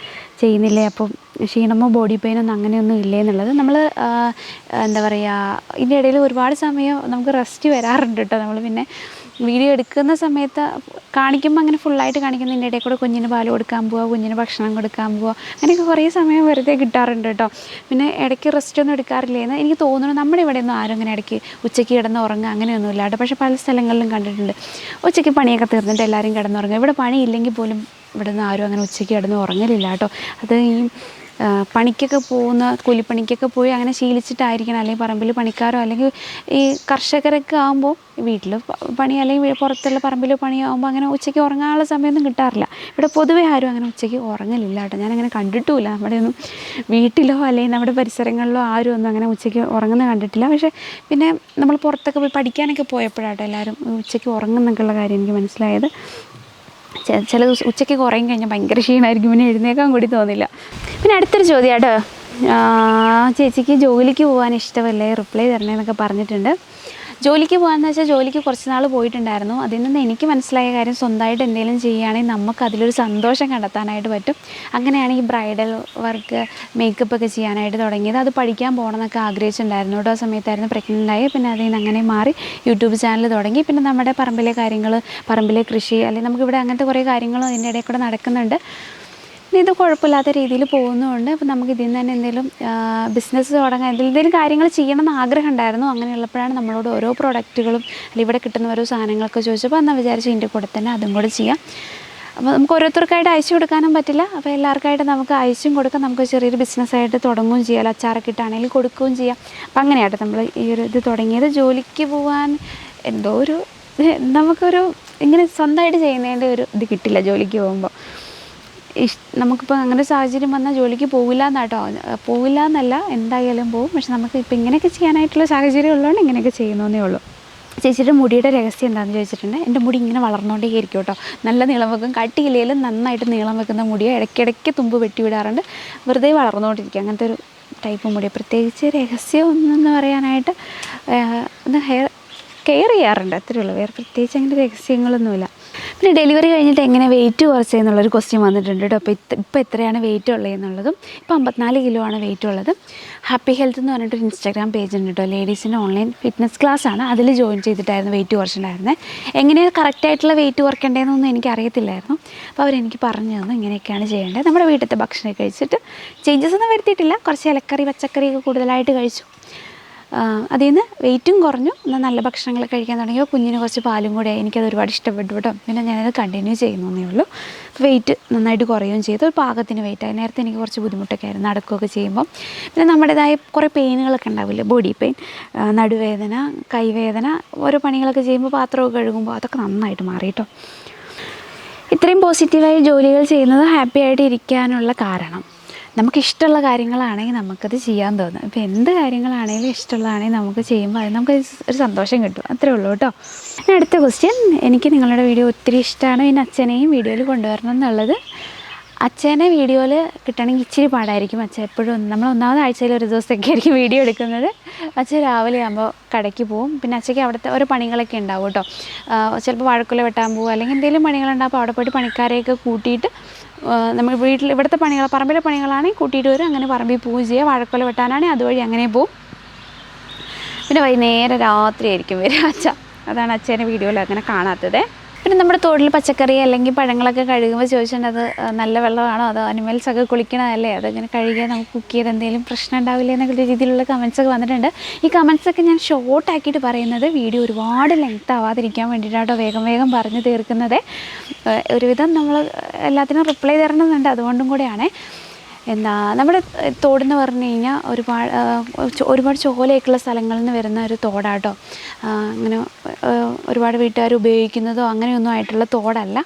ചെയ്യുന്നില്ലേ, അപ്പം ക്ഷീണമോ ബോഡി പെയിനൊന്നും അങ്ങനെയൊന്നും ഇല്ലേ എന്നുള്ളത്. നമ്മൾ എന്താ പറയുക, ഇതിൻ്റെ ഇടയിൽ ഒരുപാട് സമയം നമുക്ക് റെസ്റ്റ് വരാറുണ്ട് കേട്ടോ. നമ്മൾ പിന്നെ വീഡിയോ എടുക്കുന്ന സമയത്ത് കാണിക്കുമ്പോൾ അങ്ങനെ ഫുള്ളായിട്ട് കാണിക്കുന്നതിൻ്റെ ഇടയിൽ കൂടെ കുഞ്ഞിന് പാൽ കൊടുക്കാൻ പോവുക, കുഞ്ഞിന് ഭക്ഷണം കൊടുക്കാൻ പോവുക, അങ്ങനെയൊക്കെ കുറേ സമയം വെറുതെ കിട്ടാറുണ്ട് കേട്ടോ. പിന്നെ ഇടയ്ക്ക് റെസ്റ്റ് ഒന്നും എടുക്കാറില്ലേന്ന് എനിക്ക് തോന്നുന്നു. നമ്മുടെ ഇവിടെയൊന്നും ആരും അങ്ങനെ ഇടയ്ക്ക് ഉച്ചയ്ക്ക് കിടന്ന് ഉറങ്ങുക അങ്ങനെയൊന്നും ഇല്ല കേട്ടോ. പക്ഷേ പല സ്ഥലങ്ങളിലും കണ്ടിട്ടുണ്ട് ഉച്ചയ്ക്ക് പണിയൊക്കെ തീർന്നിട്ട് എല്ലാവരും കിടന്നുറങ്ങുക. ഇവിടെ പണിയില്ലെങ്കിൽ പോലും ഇവിടെ നിന്ന് ആരും അങ്ങനെ ഉച്ചയ്ക്ക് കിടന്ന് ഉറങ്ങലില്ല കേട്ടോ. അത് ഈ പണിക്കൊക്കെ പോകുന്ന കൂലിപ്പണിക്കൊക്കെ പോയി അങ്ങനെ ശീലിച്ചിട്ടായിരിക്കണം. അല്ലെങ്കിൽ പറമ്പിൽ പണിക്കാരോ അല്ലെങ്കിൽ ഈ കർഷകരൊക്കെ ആകുമ്പോൾ വീട്ടിൽ പണി അല്ലെങ്കിൽ പുറത്തുള്ള പറമ്പിൽ പണിയാകുമ്പോൾ അങ്ങനെ ഉച്ചയ്ക്ക് ഉറങ്ങാനുള്ള സമയമൊന്നും കിട്ടാറില്ല. ഇവിടെ പൊതുവേ ആരും അങ്ങനെ ഉച്ചയ്ക്ക് ഉറങ്ങലില്ല കേട്ടോ. ഞാനങ്ങനെ കണ്ടിട്ടുമില്ല. നമ്മുടെ ഒന്നും വീട്ടിലോ അല്ലെങ്കിൽ നമ്മുടെ പരിസരങ്ങളിലോ ആരും ഒന്നും അങ്ങനെ ഉച്ചയ്ക്ക് ഉറങ്ങുന്നത് കണ്ടിട്ടില്ല. പക്ഷേ പിന്നെ നമ്മൾ പുറത്തൊക്കെ പോയി പഠിക്കാനൊക്കെ പോയപ്പോഴാട്ടോ എല്ലാവരും ഉച്ചയ്ക്ക് ഉറങ്ങുന്നൊക്കെയുള്ള കാര്യം എനിക്ക് മനസ്സിലായത്. ചില ദിവസം ഉച്ചയ്ക്ക് കുറയും കഴിഞ്ഞാൽ ഭയങ്കര ക്ഷീണമായിരിക്കും, പിന്നെ എഴുന്നേക്കാൻ കൂടി തോന്നില്ല. പിന്നെ അടുത്തൊരു ചോദ്യം കേട്ടോ, ചേച്ചിക്ക് ജോലിക്ക് പോകാൻ ഇഷ്ടമല്ലേ, റിപ്ലൈ തരണേന്നൊക്കെ പറഞ്ഞിട്ടുണ്ട്. ജോലിക്ക് പോകാമെന്ന് വെച്ചാൽ ജോലിക്ക് കുറച്ച് നാൾ പോയിട്ടുണ്ടായിരുന്നു. അതിൽ നിന്ന് എനിക്ക് മനസ്സിലായ കാര്യം, സ്വന്തമായിട്ട് എന്തെങ്കിലും ചെയ്യുകയാണെങ്കിൽ നമുക്ക് അതിലൊരു സന്തോഷം കണ്ടെത്താനായിട്ട് പറ്റും. അങ്ങനെയാണ് ഈ ബ്രൈഡൽ വർക്ക് മേക്കപ്പ് ഒക്കെ ചെയ്യാനായിട്ട് തുടങ്ങിയത്. അത് പഠിക്കാൻ പോകണമെന്നൊക്കെ ആഗ്രഹിച്ചിട്ടുണ്ടായിരുന്നു കേട്ടോ. ആ സമയത്തായിരുന്നു പ്രഗ്നൻ്റായി. പിന്നെ അതിൽ നിന്ന് അങ്ങനെ മാറി യൂട്യൂബ് ചാനൽ തുടങ്ങി. പിന്നെ നമ്മുടെ പറമ്പിലെ കാര്യങ്ങൾ, പറമ്പിലെ കൃഷി, അല്ലെങ്കിൽ നമുക്കിവിടെ അങ്ങനത്തെ കുറേ കാര്യങ്ങളും അതിൻ്റെ ഇടയിൽ കൂടെ നടക്കുന്നുണ്ട്. ഇത് കുഴപ്പമില്ലാത്ത രീതിയിൽ പോകുന്നതുകൊണ്ട് അപ്പോൾ നമുക്ക് ഇതിൽ നിന്ന് തന്നെ എന്തെങ്കിലും ബിസിനസ് തുടങ്ങാൻ, എന്തെങ്കിലും കാര്യങ്ങൾ ചെയ്യണമെന്ന് ആഗ്രഹം ഉണ്ടായിരുന്നു. അങ്ങനെയുള്ളപ്പോഴാണ് നമ്മളോട് ഓരോ പ്രോഡക്റ്റുകളും അല്ലെങ്കിൽ ഇവിടെ കിട്ടുന്ന ഓരോ സാധനങ്ങളൊക്കെ ചോദിച്ചപ്പോൾ എന്നാൽ വിചാരിച്ചു ഇതിൻ്റെ കൂടെ തന്നെ അതും കൂടെ ചെയ്യാം. അപ്പോൾ നമുക്ക് ഓരോരുത്തർക്കായിട്ട് അയച്ചു കൊടുക്കാനും പറ്റില്ല. അപ്പോൾ എല്ലാവർക്കായിട്ട് നമുക്ക് അയച്ചും കൊടുക്കാം. നമുക്ക് ചെറിയൊരു ബിസിനസ്സായിട്ട് തുടങ്ങുകയും ചെയ്യാം. അച്ചാറൊക്കെ ഇട്ടാണെങ്കിലും കൊടുക്കുകയും ചെയ്യാം. അപ്പം അങ്ങനെയായിട്ട് നമ്മൾ ഈ ഒരു ഇത് തുടങ്ങിയത്. ജോലിക്ക് പോകാൻ എന്തോ ഒരു നമുക്കൊരു ഇങ്ങനെ സ്വന്തമായിട്ട് ചെയ്യുന്നതിൻ്റെ ഒരു ഇത് കിട്ടില്ല ജോലിക്ക് പോകുമ്പോൾ. നമുക്കിപ്പോൾ അങ്ങനെ സാഹചര്യം വന്നാൽ ജോലിക്ക് പോവില്ല എന്നാട്ടോ, പോവില്ല എന്നല്ല, എന്തായാലും പോവും. പക്ഷെ നമുക്ക് ഇപ്പോൾ ഇങ്ങനെയൊക്കെ ചെയ്യാനായിട്ടുള്ള സാഹചര്യം ഉള്ളതുകൊണ്ട് ഇങ്ങനെയൊക്കെ ചെയ്യുന്നതേ ഉള്ളൂ. ചേച്ചിയുടെ മുടിയുടെ രഹസ്യം എന്താണെന്ന് ചോദിച്ചിട്ടുണ്ട്. എൻ്റെ മുടി ഇങ്ങനെ വളർന്നുകൊണ്ടേ ഇരിക്കും കേട്ടോ. നല്ല നീളം വെക്കും, കട്ടിയില്ലെങ്കിലും നന്നായിട്ട് നീളം വെക്കുന്ന മുടിയോ. ഇടയ്ക്കിടയ്ക്ക് തുമ്പ് വെട്ടി വിടാറുണ്ട്, വെറുതെ വളർന്നുകൊണ്ടിരിക്കുക. അങ്ങനത്തെ ഒരു ടൈപ്പ് മുടി. പ്രത്യേകിച്ച് രഹസ്യം ഒന്നെന്ന് പറയാനായിട്ട് ഒന്ന് കെയർ ചെയ്യാറുണ്ട്, അത്രയേ ഉള്ളൂ. വേറെ പ്രത്യേകിച്ച് അങ്ങനെ രഹസ്യങ്ങളൊന്നുമില്ല. പിന്നെ ഡെലിവറി കഴിഞ്ഞിട്ട് എങ്ങനെ വെയിറ്റ് കുറച്ചതെന്നുള്ളൊരു ക്വസ്റ്റ്യൻ വന്നിട്ടുണ്ട് കേട്ടോ. അപ്പോൾ ഇപ്പോൾ എത്രയാണ് വെയിറ്റ് ഉള്ളതെന്നുള്ളതും. ഇപ്പോൾ 54 കിലോ ആണ് വെയിറ്റ് ഉള്ളത്. ഹാപ്പി ഹെൽത്ത് എന്ന് പറഞ്ഞിട്ടൊരു ഇൻസ്റ്റാഗ്രാം പേജ് ഉണ്ട് കേട്ടോ. ലേഡീസിൻ്റെ ഓൺലൈൻ ഫിറ്റ്നസ് ക്ലാസ് ആണ്. അതിൽ ജോയിൻ ചെയ്തിട്ടായിരുന്നു വെയിറ്റ് കുറച്ചിട്ടുണ്ടായിരുന്നത്. എങ്ങനെയാണ് കറക്റ്റായിട്ടുള്ള വെയിറ്റ് കുറയ്ക്കേണ്ടതെന്നൊന്നും എനിക്ക് അറിയത്തില്ലായിരുന്നു. അപ്പോൾ അവരെനിക്ക് പറഞ്ഞു തന്നു ഇങ്ങനെയൊക്കെയാണ് ചെയ്യേണ്ടത്. നമ്മുടെ വീട്ടിലത്തെ ഭക്ഷണം കഴിച്ചിട്ട് ചേഞ്ചസ് ഒന്നും വരുത്തിയിട്ടില്ല. കുറച്ച് ഇലക്കറി പച്ചക്കറിയൊക്കെ കൂടുതലായിട്ട് കഴിച്ചു. അതിൽ നിന്ന് വെയിറ്റും കുറഞ്ഞു. എന്നാൽ നല്ല ഭക്ഷണങ്ങൾ കഴിക്കാൻ തുടങ്ങിയപ്പോൾ കുഞ്ഞിന് കുറച്ച് പാലും കൂടെ എനിക്കത് ഒരുപാട് ഇഷ്ടപ്പെട്ടു കേട്ടോ. പിന്നെ ഞാനത് കണ്ടിന്യൂ ചെയ്യുന്നേ ഉള്ളൂ. വെയിറ്റ് നന്നായിട്ട് കുറയുകയും ചെയ്തു. ഒരു പാകത്തിന് വെയിറ്റായി. നേരത്തെ എനിക്ക് കുറച്ച് ബുദ്ധിമുട്ടൊക്കെ ആയിരുന്നു നടക്കുകയൊക്കെ ചെയ്യുമ്പം. പിന്നെ നമ്മുടേതായ കുറേ പെയിനുകളൊക്കെ ഉണ്ടാവില്ലേ, ബോഡി പെയിൻ, നടുവേദന, കൈവേദന, ഓരോ പണികളൊക്കെ ചെയ്യുമ്പോൾ പാത്രമൊക്കെ കഴുകുമ്പോൾ അതൊക്കെ നന്നായിട്ട് മാറി കേട്ടോ. ഇത്രയും പോസിറ്റീവായി ജോലികൾ ചെയ്യുന്നത് ഹാപ്പി ആയിട്ട് ഇരിക്കാനുള്ള കാരണം, നമുക്കിഷ്ടമുള്ള കാര്യങ്ങളാണെങ്കിൽ നമുക്കത് ചെയ്യാൻ തോന്നും. ഇപ്പോൾ എന്ത് കാര്യങ്ങളാണെങ്കിലും ഇഷ്ടമുള്ളതാണെങ്കിൽ നമുക്ക് ചെയ്യുമ്പോൾ അത് നമുക്ക് ഒരു സന്തോഷം കിട്ടും. അത്രേ ഉള്ളൂ കേട്ടോ. അടുത്ത ക്വസ്റ്റ്യൻ, എനിക്ക് നിങ്ങളുടെ വീഡിയോ ഒത്തിരി ഇഷ്ടമാണ്. പിന്നെ അച്ഛനെയും വീഡിയോയിൽ കൊണ്ടുവരണം എന്നുള്ളത്. അച്ഛനെ വീഡിയോയിൽ കിട്ടണമെങ്കിൽ ഇച്ചിരി പാടായിരിക്കും. അച്ഛൻ എപ്പോഴും നമ്മൾ ഒന്നാമത് ആഴ്ചയിൽ ഒരു ദിവസമൊക്കെ ആയിരിക്കും വീഡിയോ എടുക്കുന്നത്. അച്ഛൻ രാവിലെ ആകുമ്പോൾ കടയ്ക്ക് പോവും. പിന്നെ അച്ഛയ്ക്ക് അവിടുത്തെ ഓരോ പണികളൊക്കെ ഉണ്ടാവും കേട്ടോ. ചിലപ്പോൾ വാഴക്കുല വെട്ടാൻ പോകും, അല്ലെങ്കിൽ എന്തെങ്കിലും പണികളുണ്ടാകുമ്പോൾ അവിടെ പോയിട്ട് പണിക്കാരെയൊക്കെ കൂട്ടിയിട്ട് നമ്മൾ വീട്ടിൽ ഇവിടുത്തെ പണികൾ, പറമ്പിലെ പണികളാണെങ്കിൽ കൂട്ടിയിട്ട് വരും. അങ്ങനെ പറമ്പിൽ പോവുകയും ചെയ്യുക. വാഴക്കുല വെട്ടാനാണെങ്കിൽ അതുവഴി അങ്ങനെ പോവും. പിന്നെ വൈകുന്നേരം രാത്രി ആയിരിക്കും വരിക അച്ഛ. അതാണ് അച്ഛനെ വീഡിയോയിൽ അങ്ങനെ കാണാത്തത്. പിന്നെ നമ്മുടെ തോട്ടിൽ പച്ചക്കറി അല്ലെങ്കിൽ പഴങ്ങളൊക്കെ കഴുകുമ്പോൾ ചോദിച്ചിട്ടുണ്ട് അത് നല്ല വെള്ളമാണോ അതോ അനിമൽസൊക്കെ കുളിക്കണതല്ലേ, അതങ്ങനെ കഴുകിയാൽ നമുക്ക് കുക്ക് ചെയ്ത് എന്തെങ്കിലും പ്രശ്നം ഉണ്ടാവില്ല എന്നൊക്കെ രീതിയിലുള്ള കമൻസൊക്കെ വന്നിട്ടുണ്ട്. ഈ കമൻസൊക്കെ ഞാൻ ഷോർട്ടാക്കിയിട്ട് പറയുന്നത് വീഡിയോ ഒരുപാട് ലെങ്ത് ആവാതിരിക്കാൻ വേണ്ടിയിട്ടാട്ടോ വേഗം പറഞ്ഞു തീർക്കുന്നത്. ഒരുവിധം നമ്മൾ എല്ലാത്തിനും റിപ്ലൈ തരണമെന്നുണ്ട്, അതുകൊണ്ടും കൂടെയാണ്. നമ്മുടെ തോടെന്ന് പറഞ്ഞു കഴിഞ്ഞാൽ ഒരുപാട് ചോലയൊക്കെയുള്ള സ്ഥലങ്ങളിൽ നിന്ന് വരുന്ന ഒരു തോടാട്ടോ. അങ്ങനെ ഒരുപാട് വീട്ടുകാർ ഉപയോഗിക്കുന്നതോ അങ്ങനെയൊന്നും ആയിട്ടുള്ള തോടല്ല.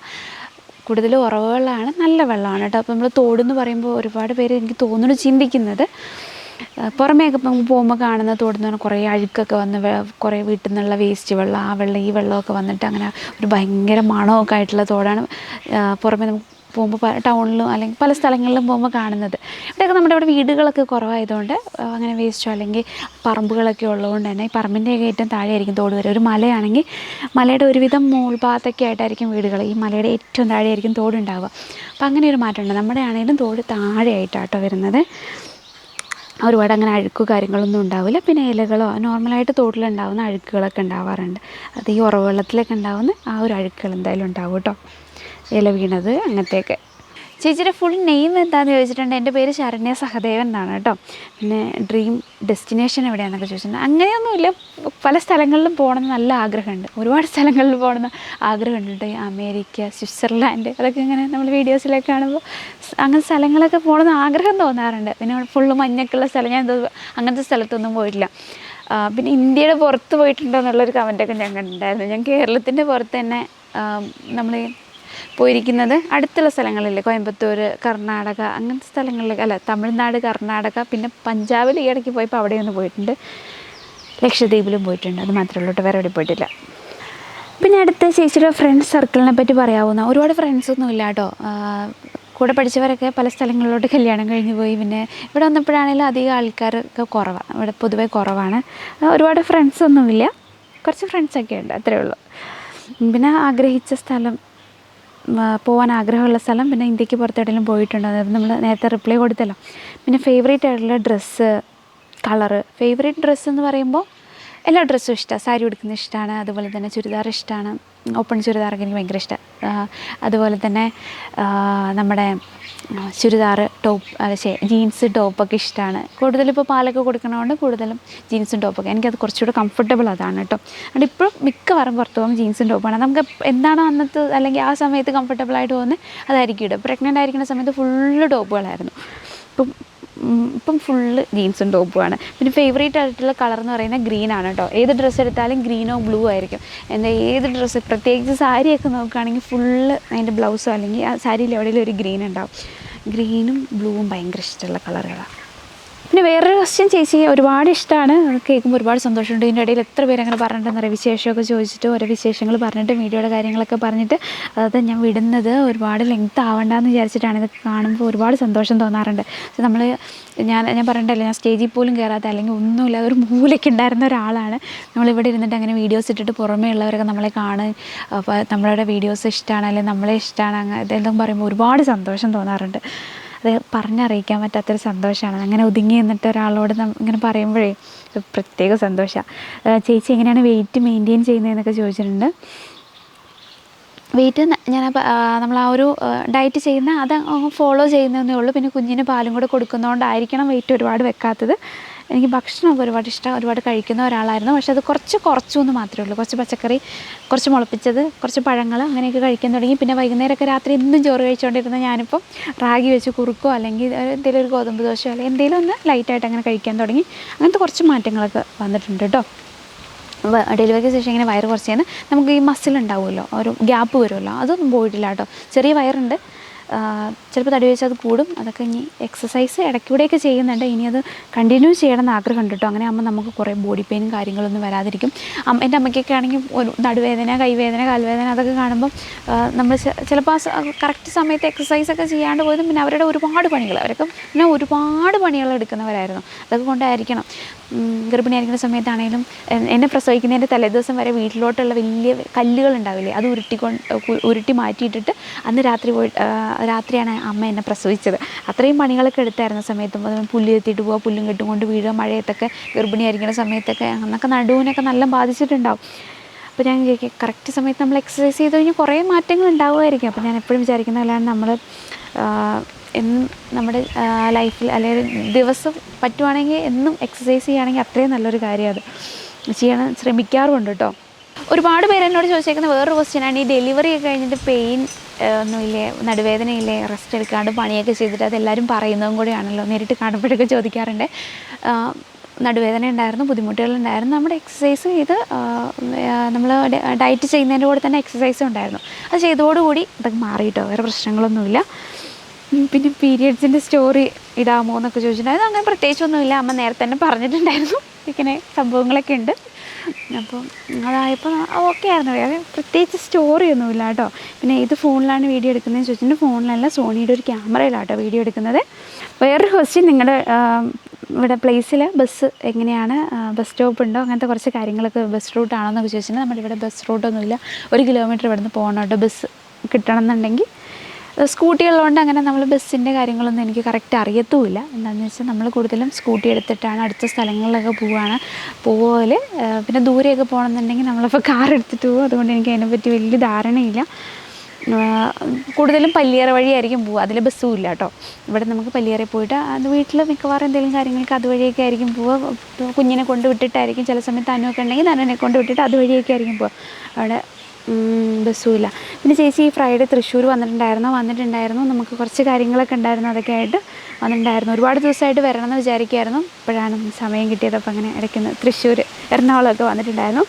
കൂടുതൽ ഉറവുകളാണ്, നല്ല വെള്ളമാണ് കേട്ടോ. അപ്പോൾ നമ്മൾ തോടെന്ന് പറയുമ്പോൾ ഒരുപാട് പേര് എനിക്ക് തോന്നുന്നു ചിന്തിക്കുന്നത് പുറമേയൊക്കെ പോകുമ്പോൾ കാണുന്ന തോടെന്ന് പറഞ്ഞാൽ കുറേ അഴുക്കൊക്കെ വന്ന് കുറേ വീട്ടിൽ നിന്നുള്ള വേസ്റ്റ് വെള്ളം, ആ വെള്ളം ഈ വെള്ളമൊക്കെ വന്നിട്ട് അങ്ങനെ ഒരു ഭയങ്കര മണമൊക്കെ ആയിട്ടുള്ള തോടാണ് പുറമേ നമുക്ക് പോകുമ്പോൾ ടൗണിലും അല്ലെങ്കിൽ പല സ്ഥലങ്ങളിലും പോകുമ്പോൾ കാണുന്നത്. ഇവിടെയൊക്കെ നമ്മുടെ ഇവിടെ വീടുകളൊക്കെ കുറവായതുകൊണ്ട് അങ്ങനെ വേസ്റ്റോ അല്ലെങ്കിൽ പറമ്പുകളൊക്കെ ഉള്ളതുകൊണ്ട് തന്നെ ഈ പറമ്പിൻ്റെയൊക്കെ ഏറ്റവും താഴെയായിരിക്കും തോട് വരെ. ഒരു മലയാണെങ്കിൽ മലയുടെ ഒരുവിധം മുകൾഭാഗത്തൊക്കെ ആയിട്ടായിരിക്കും വീടുകൾ, ഈ മലയുടെ ഏറ്റവും താഴെയായിരിക്കും തോടുണ്ടാവുക. അപ്പോൾ അങ്ങനെ ഒരു മാറ്റമുണ്ട്. നമ്മുടെ ആണെങ്കിലും തോട് താഴെയായിട്ടാട്ടോ വരുന്നത്. ഒരുപാട് അങ്ങനെ അഴുക്കോ കാര്യങ്ങളൊന്നും ഉണ്ടാവില്ല. പിന്നെ ഇലകളോ നോർമലായിട്ട് തോട്ടിലുണ്ടാകുന്ന അഴുക്കുകളൊക്കെ ഉണ്ടാവാറുണ്ട്. അത് ഈ ഉറവെള്ളത്തിലൊക്കെ ഉണ്ടാകുന്ന ആ ഒരു അഴുക്കുകൾ എന്തായാലും ഉണ്ടാവും കേട്ടോ, ഇല വീണത് അങ്ങനത്തെയൊക്കെ. ചേച്ചിയുടെ ഫുൾ നെയിം എന്താണെന്ന് ചോദിച്ചിട്ടുണ്ട്. എൻ്റെ പേര് ശരണ്യ സഹദേവൻ എന്നാണ് കേട്ടോ. പിന്നെ ഡ്രീം ഡെസ്റ്റിനേഷൻ എവിടെയാണെന്നൊക്കെ ചോദിച്ചിട്ടുണ്ട്. അങ്ങനെയൊന്നുമില്ല, പല സ്ഥലങ്ങളിലും പോകണമെന്ന് നല്ല ആഗ്രഹമുണ്ട്, ഒരുപാട് സ്ഥലങ്ങളിൽ പോകണമെന്ന് ആഗ്രഹമുണ്ട് കേട്ടോ. ഈ അമേരിക്ക, സ്വിറ്റ്സർലാൻഡ്, അതൊക്കെ ഇങ്ങനെ നമ്മൾ വീഡിയോസിലൊക്കെ കാണുമ്പോൾ അങ്ങനെ സ്ഥലങ്ങളൊക്കെ പോകണമെന്ന് ആഗ്രഹം തോന്നാറുണ്ട്. പിന്നെ ഫുള്ള് മഞ്ഞൊക്കെയുള്ള സ്ഥലം, ഞാൻ അങ്ങനത്തെ സ്ഥലത്തൊന്നും പോയിട്ടില്ല. പിന്നെ ഇന്ത്യയുടെ പുറത്ത് പോയിട്ടുണ്ടോ എന്നുള്ളൊരു കമൻറ്റൊക്കെ ഞാൻ കണ്ടിട്ടുണ്ടായിരുന്നു. ഞാൻ കേരളത്തിൻ്റെ പുറത്ത് തന്നെ നമ്മൾ പോയിരിക്കുന്നത് അടുത്തുള്ള സ്ഥലങ്ങളില്ലേ, കോയമ്പത്തൂർ, കർണാടക, അങ്ങനത്തെ സ്ഥലങ്ങളിൽ, അല്ല തമിഴ്നാട്, കർണാടക, പിന്നെ പഞ്ചാബിൽ ഈ ഇടയ്ക്ക് പോയപ്പോൾ അവിടെയൊന്ന് പോയിട്ടുണ്ട്, ലക്ഷദ്വീപിലും പോയിട്ടുണ്ട്. അത് മാത്രമേ ഉള്ളൂ കേട്ടോ, വേറെ എവിടെ പോയിട്ടില്ല. പിന്നെ അടുത്ത ചേച്ചിയുടെ ഫ്രണ്ട്സ് സർക്കിളിനെ പറ്റി പറയാവുന്ന, ഒരുപാട് ഫ്രണ്ട്സൊന്നും ഇല്ല കേട്ടോ. കൂടെ പഠിച്ചവരൊക്കെ പല സ്ഥലങ്ങളിലോട്ട് കല്യാണം കഴിഞ്ഞ് പോയി. പിന്നെ ഇവിടെ വന്നപ്പോഴാണെങ്കിലും അധികം ആൾക്കാരൊക്കെ കുറവാണ്, ഇവിടെ പൊതുവേ കുറവാണ്. ഒരുപാട് ഫ്രണ്ട്സൊന്നുമില്ല, കുറച്ച് ഫ്രണ്ട്സൊക്കെ ഉണ്ട്, അത്രയേ ഉള്ളൂ. പിന്നെ ആഗ്രഹിച്ച സ്ഥലം, പോകാൻ ആഗ്രഹമുള്ള സ്ഥലം, പിന്നെ ഇന്ത്യക്ക് പുറത്തെവിടെയെങ്കിലും പോയിട്ടുണ്ടോ, അതായത് നമ്മൾ നേരത്തെ റിപ്ലൈ കൊടുത്തല്ലോ. പിന്നെ ഫേവറേറ്റ് ആയിട്ടുള്ള ഡ്രസ്സ്, കളറ്. ഫേവറേറ്റ് ഡ്രസ്സ് എന്ന് പറയുമ്പോൾ എല്ലാ ഡ്രസ്സും ഇഷ്ടമാണ്, സാരി ഉടുക്കുന്നത് ഇഷ്ടമാണ്, അതുപോലെ തന്നെ ചുരിദാർ ഇഷ്ടമാണ്, ഓപ്പൺ ചുരിദാറൊക്കെ എനിക്ക് ഭയങ്കര ഇഷ്ടമാണ്. അതുപോലെ തന്നെ നമ്മുടെ ചുരിദാർ ടോപ്പ്, ജീൻസ് ടോപ്പൊക്കെ ഇഷ്ടമാണ്. കൂടുതലിപ്പോൾ പാലൊക്കെ കൊടുക്കണതുകൊണ്ട് കൂടുതലും ജീൻസും ടോപ്പൊക്കെ, എനിക്കത് കുറച്ചുകൂടെ കംഫർട്ടബിൾ അതാണ് കേട്ടോ. അതുകൊണ്ട് ഇപ്പോഴും മിക്കവാറും പുറത്ത് പോകുമ്പോൾ ജീൻസും ടോപ്പാണ്. നമുക്ക് എന്താണോ അന്നത്തെ അല്ലെങ്കിൽ ആ സമയത്ത് കംഫർട്ടബിളായിട്ട് പോകുന്നത് അതായിരിക്കും ഇടുക. പ്രഗ്നൻ്റ് ആയിരിക്കുന്ന സമയത്ത് ഫുള്ള് ടോപ്പുകളായിരുന്നു, ഇപ്പം ഫുള്ള് ജീൻസും ടോപ്പുമാണ്. പിന്നെ ഫേവറേറ്റ് ആയിട്ടുള്ള കളർ എന്ന് പറയുന്നത് ഗ്രീനാണ് കേട്ടോ. ഏത് ഡ്രസ്സ് എടുത്താലും ഗ്രീനോ ബ്ലൂ ആയിരിക്കും. എന്താ ഏത് ഡ്രസ്സ്, പ്രത്യേകിച്ച് സാരിയൊക്കെ നോക്കുകയാണെങ്കിൽ ഫുള്ള് അതിൻ്റെ ബ്ലൗസോ അല്ലെങ്കിൽ ആ സാരിയിൽ എവിടെയെങ്കിലും ഒരു ഗ്രീൻ ഉണ്ടാവും. ഗ്രീനും ബ്ലൂവും ഭയങ്കര ഇഷ്ടമുള്ള കളറുകളാണ്. പിന്നെ വേറൊരു ക്വസ്റ്റ്യൻ ചേച്ചി ഒരുപാട് ഇഷ്ടമാണ്, കേൾക്കുമ്പോൾ ഒരുപാട് സന്തോഷമുണ്ട്. ഇതിൻ്റെ ഇടയിൽ എത്ര പേര് അങ്ങനെ പറഞ്ഞിട്ടുണ്ടെന്നറിയാം, വിശേഷമൊക്കെ ചോദിച്ചിട്ട് ഓരോ വിശേഷങ്ങൾ പറഞ്ഞിട്ട് വീഡിയോയുടെ കാര്യങ്ങളൊക്കെ പറഞ്ഞിട്ട് അത് ഞാൻ വിടുന്നത് ഒരുപാട് ലെങ്ത് ആവണ്ടെന്ന് വിചാരിച്ചിട്ടാണ്. ഇതൊക്കെ കാണുമ്പോൾ ഒരുപാട് സന്തോഷം തോന്നാറുണ്ട്. നമ്മൾ ഞാൻ പറഞ്ഞിട്ടല്ലേ, ഞാൻ സ്റ്റേജിൽ പോലും കയറാത്ത, അല്ലെങ്കിൽ ഒന്നുമില്ല, ഒരു മൂലയ്ക്ക് ഉണ്ടായിരുന്ന ഒരാളാണ്. നമ്മളിവിടെ ഇരുന്നിട്ട് അങ്ങനെ വീഡിയോസ് ഇട്ടിട്ട് പുറമേ ഉള്ളവരൊക്കെ നമ്മളെ കാണും, അപ്പോൾ നമ്മളുടെ വീഡിയോസ് ഇഷ്ടമാണ്, അല്ലെങ്കിൽ നമ്മളെ ഇഷ്ടമാണ്, അങ്ങനെ ഇതെല്ലാം പറയുമ്പോൾ ഒരുപാട് സന്തോഷം തോന്നാറുണ്ട്. അത് പറഞ്ഞറിയിക്കാൻ പറ്റാത്തൊരു സന്തോഷമാണ്. അങ്ങനെ ഒതുങ്ങി നിന്നിട്ട് ഒരാളോട് ഇങ്ങനെ പറയുമ്പോഴേ പ്രത്യേക സന്തോഷമാണ്. ചേച്ചി എങ്ങനെയാണ് വെയിറ്റ് മെയിൻറ്റെയിൻ ചെയ്യുന്നതെന്നൊക്കെ ചോദിച്ചിട്ടുണ്ട്. വെയിറ്റ് ഞാൻ നമ്മൾ ആ ഒരു ഡയറ്റ് ചെയ്യുന്ന അത് ഫോളോ ചെയ്യുന്നതേ ഉള്ളൂ. പിന്നെ കുഞ്ഞിന് പാലും കൂടെ കൊടുക്കുന്നതുകൊണ്ടായിരിക്കണം വെയിറ്റ് ഒരുപാട് വെക്കാത്തത്. എനിക്ക് ഭക്ഷണമൊക്കെ ഒരുപാട് ഇഷ്ടം, ഒരുപാട് കഴിക്കുന്ന ഒരാളായിരുന്നു. പക്ഷെ അത് കുറച്ചു എന്ന് മാത്രമേ ഉള്ളൂ. കുറച്ച് പച്ചക്കറി, കുറച്ച് മുളപ്പിച്ചത്, കുറച്ച് പഴങ്ങൾ, അങ്ങനെയൊക്കെ കഴിക്കാൻ തുടങ്ങി. പിന്നെ വൈകുന്നേരമൊക്കെ രാത്രി എന്നും ചോറ് കഴിച്ചുകൊണ്ടിരുന്ന ഞാനിപ്പം റാഗി വെച്ച് കുറുക്കോ അല്ലെങ്കിൽ എന്തെങ്കിലും ഒരു ഗോതമ്പ് ദോശയോ അല്ലെങ്കിൽ എന്തെങ്കിലും ഒന്ന് ലൈറ്റായിട്ട് അങ്ങനെ കഴിക്കാൻ തുടങ്ങി. അങ്ങനത്തെ കുറച്ച് മാറ്റങ്ങളൊക്കെ വന്നിട്ടുണ്ട് കേട്ടോ. ഡെലിവറിക്ക് ശേഷം ഇങ്ങനെ വയറ് കുറച്ചേന്ന് നമുക്ക് ഈ മസിൽ ഉണ്ടാവുമല്ലോ, ഒരു ഗ്യാപ്പ് വരുമല്ലോ, അതൊന്നും പോയിട്ടില്ല കേട്ടോ. ചെറിയ വയറുണ്ട്, ചിലപ്പോൾ തടി വെച്ചാൽ അത് കൂടും. അതൊക്കെ ഇനി എക്സസൈസ് ഇടയ്ക്കൂടെയൊക്കെ ചെയ്യുന്നുണ്ട്, ഇനി അത് കണ്ടിന്യൂ ചെയ്യണമെന്ന് ആഗ്രഹമുണ്ട് കേട്ടോ. അങ്ങനെ ആകുമ്പോൾ നമുക്ക് കുറേ ബോഡി പെയിനും കാര്യങ്ങളൊന്നും വരാതിരിക്കും. എൻ്റെ അമ്മയ്ക്കൊക്കെ ആണെങ്കിൽ ഒരു നടുവേദന, കൈവേദന, കാൽവേദന അതൊക്കെ കാണുമ്പം നമ്മൾ ചിലപ്പോൾ കറക്റ്റ് സമയത്ത് എക്സസൈസൊക്കെ ചെയ്യാണ്ട് പോയതും, പിന്നെ അവരുടെ ഒരുപാട് പണികൾ, അവരൊക്കെ പിന്നെ ഒരുപാട് പണികൾ എടുക്കുന്നവരായിരുന്നു. അതൊക്കെ കൊണ്ടായിരിക്കണം ഗർഭിണിയായിരിക്കുന്ന സമയത്താണെങ്കിലും എന്നെ പ്രസവിക്കുന്നതിൻ്റെ തലേദിവസം വരെ വീട്ടിലോട്ടുള്ള വലിയ കല്ലുകൾ ഉണ്ടാവില്ലേ, അത് ഉരുട്ടി മാറ്റിയിട്ടിട്ട് അന്ന് രാത്രിയാണ് അമ്മ എന്നെ പ്രസവിച്ചത്. അത്രയും പണികളൊക്കെ എടുത്തായിരുന്ന സമയത്തും പുല്ല് എത്തിയിട്ട് പോവുക, പുല്ലും കെട്ടും കൊണ്ട് വീഴുക, മഴയത്തൊക്കെ ഗർഭിണിയായിരിക്കുന്ന സമയത്തൊക്കെ അന്നൊക്കെ നടുവിനൊക്കെ നല്ല ബാധിച്ചിട്ടുണ്ടാവും. അപ്പോൾ ഞാൻ വിചാരിക്കും കറക്റ്റ് സമയത്ത് നമ്മൾ എക്സസൈസ് ചെയ്ത് കഴിഞ്ഞാൽ കുറേ മാറ്റങ്ങൾ ഉണ്ടാവുമായിരിക്കും. അപ്പോൾ ഞാൻ എപ്പോഴും വിചാരിക്കുന്ന പോലെയാണ് നമ്മൾ എന്നും നമ്മുടെ ലൈഫിൽ അല്ലെങ്കിൽ ദിവസം പറ്റുവാണെങ്കിൽ എന്നും എക്സസൈസ് ചെയ്യുകയാണെങ്കിൽ അത്രയും നല്ലൊരു കാര്യം, അത് ചെയ്യാൻ ശ്രമിക്കാറുമുണ്ട് കേട്ടോ. ഒരുപാട് പേര് എന്നോട് ചോദിച്ചേക്കുന്ന വേറൊരു ക്വസ്റ്റ്യനാണ്, ഈ ഡെലിവറി ഒക്കെ കഴിഞ്ഞിട്ട് പെയിൻ ഒന്നുമില്ലേ, നടുവേദനയില്ലേ, റെസ്റ്റ് എടുക്കാണ്ട് പണിയൊക്കെ ചെയ്തിട്ട് അതെല്ലാവരും പറയുന്നതും കൂടെയാണല്ലോ, നേരിട്ട് കാണുമ്പോഴൊക്കെ ചോദിക്കാറുണ്ട്. നടുവേദന ഉണ്ടായിരുന്നു, ബുദ്ധിമുട്ടുകളുണ്ടായിരുന്നു. നമ്മുടെ എക്സസൈസ് ചെയ്ത് നമ്മൾ ഡയറ്റ് ചെയ്യുന്നതിൻ്റെ കൂടെ തന്നെ എക്സസൈസും ഉണ്ടായിരുന്നു. അത് ചെയ്തതോടുകൂടി അതൊക്കെ മാറിയിട്ടോ, വേറെ പ്രശ്നങ്ങളൊന്നുമില്ല. പിന്നെ പീരിയഡ്സിൻ്റെ സ്റ്റോറി ഇടാമോ എന്നൊക്കെ ചോദിച്ചിട്ടുണ്ടായിരുന്നു. അങ്ങനെ പ്രത്യേകിച്ചൊന്നുമില്ല, അമ്മ നേരത്തെ തന്നെ പറഞ്ഞിട്ടുണ്ടായിരുന്നു ഇങ്ങനെ സംഭവങ്ങളൊക്കെ ഉണ്ട്. അപ്പം അതായപ്പോൾ ഓക്കെ ആയിരുന്നു, വേറെ പ്രത്യേകിച്ച് സ്റ്റോറിയൊന്നുമില്ല കേട്ടോ. പിന്നെ ഏത് ഫോണിലാണ് വീഡിയോ എടുക്കുന്നതെന്ന് ചോദിച്ചിട്ട് ഫോണിലല്ല, സോണിയുടെ ഒരു ക്യാമറയിലാട്ടോ വീഡിയോ എടുക്കുന്നത്. വേറൊരു ക്വസ്റ്റ്യൻ, നിങ്ങളുടെ ഇവിടെ പ്ലേസിൽ ബസ് എങ്ങനെയാണ്, ബസ് സ്റ്റോപ്പ് ഉണ്ടോ, അങ്ങനത്തെ കുറച്ച് കാര്യങ്ങളൊക്കെ, ബസ് റൂട്ടാണോ എന്നൊക്കെ ചോദിച്ചിട്ടുണ്ടെങ്കിൽ നമ്മുടെ ഇവിടെ ബസ് റൂട്ടൊന്നുമില്ല. 1 കിലോമീറ്റർ ഇവിടെ നിന്ന് പോകണം കേട്ടോ. ബസ് കിട്ടണം എന്നുണ്ടെങ്കിൽ സ്കൂട്ടിയുള്ളതുകൊണ്ട് അങ്ങനെ നമ്മൾ ബസ്സിൻ്റെ കാര്യങ്ങളൊന്നും എനിക്ക് കറക്റ്റ് അറിയത്തുമില്ല. എന്താണെന്ന് വെച്ചാൽ നമ്മൾ കൂടുതലും സ്കൂട്ടി എടുത്തിട്ടാണ് അടുത്ത സ്ഥലങ്ങളിലൊക്കെ പോവൽ. പിന്നെ ദൂരെയൊക്കെ പോകണമെന്നുണ്ടെങ്കിൽ നമ്മളിപ്പോൾ കാർ എടുത്തിട്ട് പോകും. അതുകൊണ്ട് എനിക്ക് അതിനെപ്പറ്റി വലിയ ധാരണയില്ല. കൂടുതലും പല്ലിയറ വഴിയായിരിക്കും പോവുക. അതിൽ ബസ്സും ഇല്ല കേട്ടോ. ഇവിടെ നമുക്ക് പല്ലിയറയിൽ പോയിട്ട് അത് വീട്ടിൽ മിക്കവാറും എന്തെങ്കിലും കാര്യങ്ങൾക്ക് അതുവഴിയൊക്കെ ആയിരിക്കും പോവുക. കുഞ്ഞിനെ കൊണ്ട് വിട്ടിട്ടായിരിക്കും, ചില സമയത്ത് അനുവൊക്കെ ഉണ്ടെങ്കിൽ അനുവിനെ കൊണ്ട് വിട്ടിട്ട് അതുവഴിയൊക്കെ ആയിരിക്കും പോവുക. അവിടെ ബസ്സും ഇല്ല. പിന്നെ ചേച്ചി ഈ ഫ്രൈഡേ തൃശ്ശൂർ വന്നിട്ടുണ്ടായിരുന്നു. നമുക്ക് കുറച്ച് കാര്യങ്ങളൊക്കെ ഉണ്ടായിരുന്നു, അതൊക്കെ ആയിട്ട് വന്നിട്ടുണ്ടായിരുന്നു. ഒരുപാട് ദിവസമായിട്ട് വരണമെന്ന് വിചാരിക്കുമായിരുന്നു. ഇപ്പോഴാണ് സമയം കിട്ടിയത്. അപ്പോൾ അങ്ങനെ ഇടയ്ക്ക് തൃശ്ശൂർ, എറണാകുളമൊക്കെ വന്നിട്ടുണ്ടായിരുന്നു.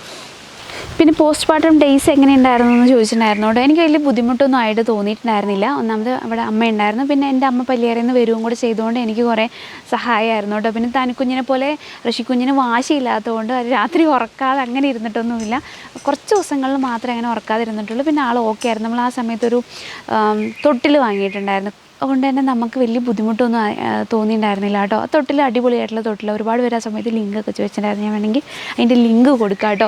പിന്നെ പോസ്റ്റ്മോർട്ടം ഡേയ്സ് എങ്ങനെ ഉണ്ടായിരുന്നു എന്ന് ചോദിച്ചിട്ടുണ്ടായിരുന്നു കേട്ടോ. എനിക്ക് വലിയ ബുദ്ധിമുട്ടൊന്നും ആയിട്ട് തോന്നിയിട്ടുണ്ടായിരുന്നില്ല. ഒന്നാമത് അവിടെ അമ്മ ഉണ്ടായിരുന്നു. പിന്നെ എൻ്റെ അമ്മ പല്ലിയറയിൽ നിന്ന് വരികയും കൂടെ ചെയ്തുകൊണ്ട് എനിക്ക് കുറേ സഹായമായിരുന്നു കേട്ടോ. പിന്നെ തനിക്കുഞ്ഞിനെ പോലെ ഋഷിക്കുഞ്ഞിന് വാശിയില്ലാത്തതുകൊണ്ട് രാത്രി ഉറക്കാതെ അങ്ങനെ ഇരുന്നിട്ടൊന്നുമില്ല. കുറച്ച് ദിവസങ്ങളിൽ മാത്രമേ അങ്ങനെ ഉറക്കാതെ ഇരുന്നിട്ടുള്ളൂ. പിന്നെ ആൾ ഓക്കെ ആയിരുന്നു. നമ്മൾ ആ സമയത്തൊരു തൊട്ടിൽ വാങ്ങിയിട്ടുണ്ടായിരുന്നു. അതുകൊണ്ട് തന്നെ നമുക്ക് വലിയ ബുദ്ധിമുട്ടൊന്നും തോന്നിയിട്ടുണ്ടായിരുന്നില്ല കേട്ടോ. ആ തൊട്ടിൽ അടിപൊളിയായിട്ടുള്ള തൊട്ടിൽ. ഒരുപാട് പേര് ആ സമയത്ത് ലിങ്കൊക്കെ ചോദിച്ചിട്ടുണ്ടായിരുന്നു. ഞാൻ വേണമെങ്കിൽ അതിൻ്റെ ലിങ്ക് കൊടുക്കാം കേട്ടോ.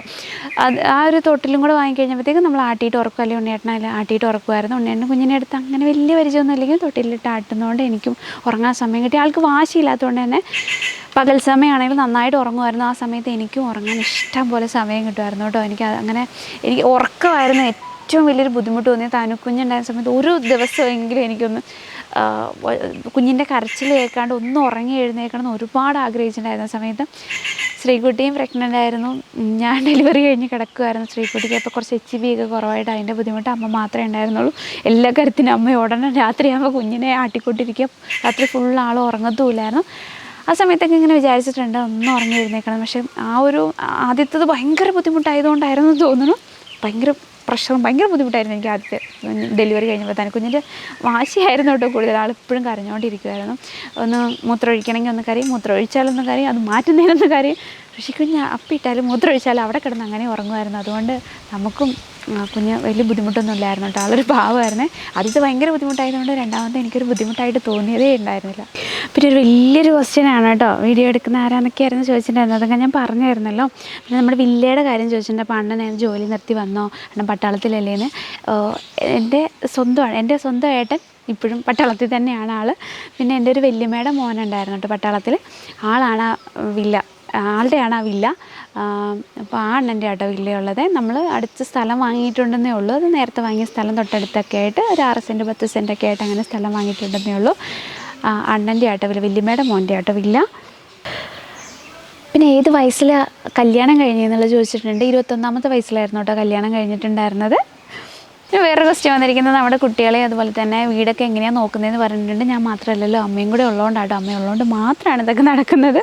ആ ഒരു തൊട്ടിലും കൂടെ വാങ്ങിക്കഴിഞ്ഞപ്പോഴത്തേക്കും നമ്മൾ ആട്ടിയിട്ട് ഉറക്കും, അല്ലെങ്കിൽ ഉണ്ണിയേട്ടനെ ആട്ടിയിട്ട് ഉറക്കുമായിരുന്നു. ഉണ്ണിയേട്ടൻ കുഞ്ഞിനെ അടുത്ത് അങ്ങനെ വലിയ പരിചയമൊന്നും ഇല്ലെങ്കിൽ തൊട്ടിലിട്ട് ആട്ടുന്നതുകൊണ്ട് എനിക്കും ഉറങ്ങാൻ സമയം കിട്ടി. ആൾക്ക് വാശിയില്ലാത്തതുകൊണ്ട് തന്നെ പകൽ സമയമാണെങ്കിലും നന്നായിട്ട് ഉറങ്ങുമായിരുന്നു. ആ സമയത്ത് എനിക്കും ഉറങ്ങാൻ ഇഷ്ടം പോലെ സമയം കിട്ടുമായിരുന്നു കേട്ടോ. എനിക്ക് ഉറക്കമായിരുന്നു ഏറ്റവും വലിയൊരു ബുദ്ധിമുട്ട് തോന്നിയത്. തനുക്കുഞ്ഞുണ്ടായിരുന്ന സമയത്ത് ഒരു ദിവസമെങ്കിലും എനിക്കൊന്ന് കുഞ്ഞിൻ്റെ കരച്ചിൽ കേൾക്കാണ്ട് ഒന്ന് ഉറങ്ങി എഴുന്നേക്കണം എന്ന് ഒരുപാട് ആഗ്രഹിച്ചിട്ടുണ്ടായിരുന്ന സമയത്ത് ശ്രീകുട്ടിയും പ്രഗ്നൻ്റ് ആയിരുന്നു. ഞാൻ ഡെലിവറി കഴിഞ്ഞ് കിടക്കുമായിരുന്നു. ശ്രീകുട്ടിക്ക് അപ്പോൾ കുറച്ച് HB ഒക്കെ കുറവായിട്ട് അതിൻ്റെ ബുദ്ധിമുട്ട് അമ്മ മാത്രമേ ഉണ്ടായിരുന്നുള്ളൂ. എല്ലാ കാര്യത്തിനും അമ്മ ഉടനെ രാത്രിയാകുമ്പോൾ കുഞ്ഞിനെ ആട്ടിക്കൊണ്ടിരിക്കുക. രാത്രി ഫുൾ ആൾ ഉറങ്ങത്തുമില്ലായിരുന്നു. ആ സമയത്തൊക്കെ ഇങ്ങനെ വിചാരിച്ചിട്ടുണ്ട് ഒന്ന് ഉറങ്ങി എഴുന്നേക്കണം. പക്ഷേ ആ ഒരു ആദ്യത്തത് ഭയങ്കര ബുദ്ധിമുട്ടായതുകൊണ്ടായിരുന്നു തോന്നുന്നു. ഭയങ്കര ബുദ്ധിമുട്ടായിരുന്നു എനിക്ക് ആദ്യത്തെ ഡെലിവറി കഴിഞ്ഞപ്പോൾ തന്നെ. കുഞ്ഞിൻ്റെ വാശിയായിരുന്നു കേട്ടോ കൂടുതൽ. ആളിപ്പോഴും കരഞ്ഞുകൊണ്ടിരിക്കുമായിരുന്നു. ഒന്ന് മൂത്രമൊഴിക്കണമെങ്കിൽ ഒന്ന് കരയും, മൂത്രമൊഴിച്ചാലൊന്ന് കരയും, അത് മാറ്റുന്നതിനൊന്ന് കരയും. കുഞ്ഞ് അപ്പിയിട്ടാലും മൂത്രമൊഴിച്ചാലും അവിടെ കിടന്ന് അങ്ങനെ ഉറങ്ങുമായിരുന്നു. അതുകൊണ്ട് നമുക്കും കുഞ്ഞ് വലിയ ബുദ്ധിമുട്ടൊന്നും ഇല്ലായിരുന്നു കേട്ടോ. ആളൊരു പാവമായിരുന്നേ. ആദ്യത്തെ ഭയങ്കര ബുദ്ധിമുട്ടായതുകൊണ്ട് രണ്ടാമത്തെ എനിക്കൊരു ബുദ്ധിമുട്ടായിട്ട് തോന്നിയതേ ഉണ്ടായിരുന്നില്ല. പിന്നെ ഒരു വലിയൊരു ക്വസ്റ്റ്യനാണ് കേട്ടോ. വീഡിയോ എടുക്കുന്ന ആരാന്നൊക്കെയായിരുന്നു ചോദിച്ചിട്ടുണ്ടായിരുന്നു. അതൊക്കെ ഞാൻ പറഞ്ഞായിരുന്നല്ലോ. പിന്നെ നമ്മുടെ വില്ലയുടെ കാര്യം ചോദിച്ചിട്ടുണ്ട്. അപ്പോൾ അണ്ണൻ ജോലി നിർത്തി വന്നോ, അണ്ണൻ പട്ടാളത്തിലല്ലേന്ന്. എൻ്റെ സ്വന്തം ഏട്ടൻ ഇപ്പോഴും പട്ടാളത്തിൽ തന്നെയാണ് ആൾ. പിന്നെ എൻ്റെ ഒരു വല്യമ്മയുടെ മോനുണ്ടായിരുന്നു കേട്ടോ പട്ടാളത്തിൽ. ആളാണ് ആളുടെയാണ് ആ വില്ല. അപ്പോൾ ആ അണ്ണൻ്റെ ആട്ടോ വില്ലയുള്ളത്. നമ്മൾ അടുത്ത സ്ഥലം വാങ്ങിയിട്ടുണ്ടെന്നേ ഉള്ളൂ. അത് നേരത്തെ വാങ്ങിയ സ്ഥലം തൊട്ടടുത്തൊക്കെ ആയിട്ട് ഒരു 6 സെൻറ്റ് 10 സെൻറ്റൊക്കെ ആയിട്ട് അങ്ങനെ സ്ഥലം വാങ്ങിയിട്ടുണ്ടെന്നേ ഉള്ളൂ. അണ്ണൻ്റെ ആട്ടോ വില്ല, വല്യമ്മയുടെ മോൻ്റെ ആട്ടോ വില്ല. പിന്നെ ഏത് വയസ്സിൽ കല്യാണം കഴിഞ്ഞെന്നുള്ളത് ചോദിച്ചിട്ടുണ്ട്. 21ാമത്തെ വയസ്സിലായിരുന്നു കേട്ടോ കല്യാണം കഴിഞ്ഞിട്ടുണ്ടായിരുന്നത്. പിന്നെ വേറെ ക്വസ്റ്റ്യൻ വന്നിരിക്കുന്നത് നമ്മുടെ കുട്ടികളെ അതുപോലെ തന്നെ വീടൊക്കെ എങ്ങനെയാണ് നോക്കുന്നതെന്ന് പറഞ്ഞിട്ടുണ്ട്. ഞാൻ മാത്രമല്ലല്ലോ, അമ്മയും കൂടെ ഉള്ളതുകൊണ്ടാട്ടോ. അമ്മയുള്ളതുകൊണ്ട് മാത്രമാണ് ഇതൊക്കെ നടക്കുന്നത്.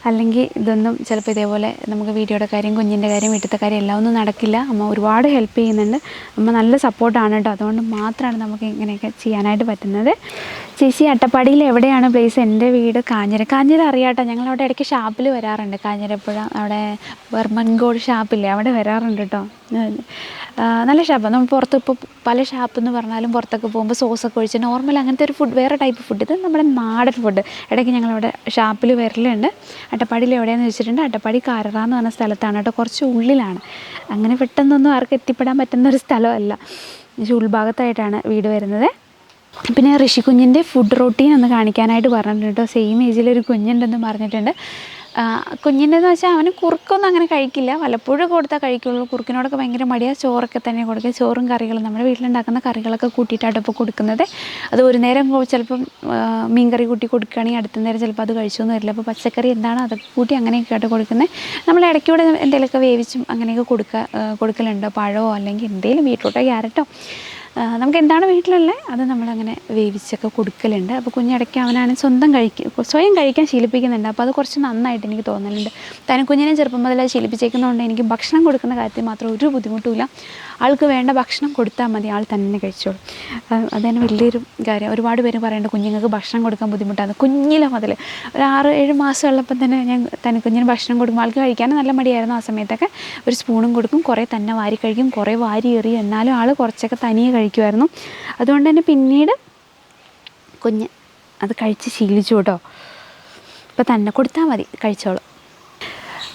അല്ലെങ്കിൽ ഇതൊന്നും ചിലപ്പോൾ ഇതേപോലെ നമുക്ക് വീഡിയോയുടെ കാര്യം, കുഞ്ഞിൻ്റെ കാര്യം, വീട്ടിലത്തെ കാര്യം എല്ലാം ഒന്നും നടക്കില്ല. അമ്മ ഒരുപാട് ഹെൽപ്പ് ചെയ്യുന്നുണ്ട്. അമ്മ നല്ല സപ്പോർട്ടാണ് കേട്ടോ. അതുകൊണ്ട് മാത്രമാണ് നമുക്ക് ഇങ്ങനെയൊക്കെ ചെയ്യാനായിട്ട് പറ്റുന്നത്. ചേച്ചി അട്ടപ്പാടിയിൽ എവിടെയാണ് പ്ലേസ്? എൻ്റെ വീട് കാഞ്ഞിര അറിയാട്ടോ. ഞങ്ങളവിടെ ഇടയ്ക്ക് ഷാപ്പിൽ വരാറുണ്ട്. കാഞ്ഞിരപ്പുഴ അവിടെ വെർമൻഗോഡ് ഷാപ്പില്ലേ, അവിടെ വരാറുണ്ട് കേട്ടോ. നല്ല ഷാപ്പാണ്. നമ്മൾ പുറത്ത് ഇപ്പോൾ പല ഷാപ്പെന്ന് പറഞ്ഞാലും പുറത്തൊക്കെ പോകുമ്പോൾ സോസൊക്കെ ഒഴിച്ച് നോർമൽ അങ്ങനത്തെ ഒരു ഫുഡ്, വേറെ ടൈപ്പ് ഫുഡ്. ഇത് നമ്മുടെ നാടൻ ഫുഡ്. ഇടയ്ക്ക് ഞങ്ങളവിടെ ഷാപ്പിൽ വരലുണ്ട്. അട്ടപ്പാടിയിൽ എവിടെയാണെന്ന് വെച്ചിട്ടുണ്ട്, അട്ടപ്പാടി കാരറാന്ന് പറഞ്ഞ സ്ഥലത്താണ് കേട്ടോ. കുറച്ച് ഉള്ളിലാണ്. അങ്ങനെ പെട്ടെന്നൊന്നും ആർക്കും എത്തിപ്പെടാൻ പറ്റുന്ന ഒരു സ്ഥലമല്ല. ഉൾഭാഗത്തായിട്ടാണ് വീട് വരുന്നത്. പിന്നെ ഋഷിക്കുഞ്ഞിൻ്റെ ഫുഡ് റൊട്ടീൻ ഒന്ന് കാണിക്കാനായിട്ട് പറഞ്ഞിട്ടുണ്ട് കേട്ടോ. സെയിം ഏജിലൊരു കുഞ്ഞുണ്ടെന്ന് പറഞ്ഞിട്ടുണ്ട്. കുഞ്ഞിൻ്റെന്ന് വെച്ചാൽ അവന് കുറുക്കൊന്നും അങ്ങനെ കഴിക്കില്ല. വല്ലപ്പോഴും കൊടുത്താൽ കഴിക്കുള്ളൂ. കുറുക്കിനോടൊക്കെ ഭയങ്കര മടിയാണ്. ചോറൊക്കെ തന്നെ കൊടുക്കുക. ചോറും കറികളും നമ്മുടെ വീട്ടിലുണ്ടാക്കുന്ന കറികളൊക്കെ കൂട്ടിയിട്ടാണ് ഇപ്പോൾ കൊടുക്കുന്നത്. അത് ഒരു നേരം ചിലപ്പം മീൻകറി കൂട്ടി കൊടുക്കുകയാണെങ്കിൽ അടുത്ത നേരം ചിലപ്പോൾ അത് കഴിച്ചൊന്നും വരില്ല. അപ്പോൾ പച്ചക്കറി എന്താണോ അതൊക്കെ കൂട്ടി അങ്ങനെയൊക്കെ ആയിട്ട് കൊടുക്കുന്നത്. നമ്മൾ ഇടയ്ക്കൂടെ എന്തെങ്കിലുമൊക്കെ വേവിച്ചും അങ്ങനെയൊക്കെ കൊടുക്കലുണ്ട്. പഴമോ അല്ലെങ്കിൽ എന്തെങ്കിലും ബീട്രൂട്ടോ ക്യാരറ്റോ നമുക്ക് എന്താണ് വീട്ടിലുള്ളത് അത് നമ്മളങ്ങനെ വേവിച്ചൊക്കെ കൊടുക്കലുണ്ട്. അപ്പോൾ കുഞ്ഞിടയ്ക്ക് അവനാണ് സ്വയം കഴിക്കാൻ ശീലിപ്പിക്കുന്നുണ്ട്. അപ്പോൾ അത് കുറച്ച് നന്നായിട്ട് എനിക്ക് തോന്നലുണ്ട്. കുഞ്ഞിനെ ചെറുപ്പം മുതൽ ശീലിപ്പിച്ചേക്കുന്നതുകൊണ്ട് എനിക്ക് ഭക്ഷണം കൊടുക്കുന്ന കാര്യത്തിൽ മാത്രം ഒരു ബുദ്ധിമുട്ടുമില്ല. ആൾക്ക് വേണ്ട ഭക്ഷണം കൊടുത്താൽ മതി, ആൾ തന്നെ കഴിച്ചോളും. അതുതന്നെ വലിയൊരു കാര്യം. ഒരുപാട് പേര് പറയുന്നുണ്ട് കുഞ്ഞുങ്ങൾക്ക് ഭക്ഷണം കൊടുക്കാൻ ബുദ്ധിമുട്ടാണ്. കുഞ്ഞിലെ മുതൽ ഒരു 6-7 മാസം ഉള്ളപ്പോൾ തന്നെ ഞാൻ കുഞ്ഞിന് ഭക്ഷണം കൊടുക്കുമ്പോൾ ആൾക്ക് കഴിക്കാനും നല്ല മടിയായിരുന്നു. ആ സമയത്തൊക്കെ ഒരു സ്പൂണും കൊടുക്കും, കുറേ തന്നെ വാരി കഴിക്കും, കുറേ വാരി എറിയും. എന്നാലും ആൾ കുറച്ചൊക്കെ തനിയെ കഴിക്കുമായിരുന്നു. അതുകൊണ്ട് തന്നെ പിന്നീട് കുഞ്ഞ് അത് കഴിച്ച് ശീലിച്ചു കേട്ടോ. ഇപ്പോൾ തന്നെ കൊടുത്താൽ മതി, കഴിച്ചോളും.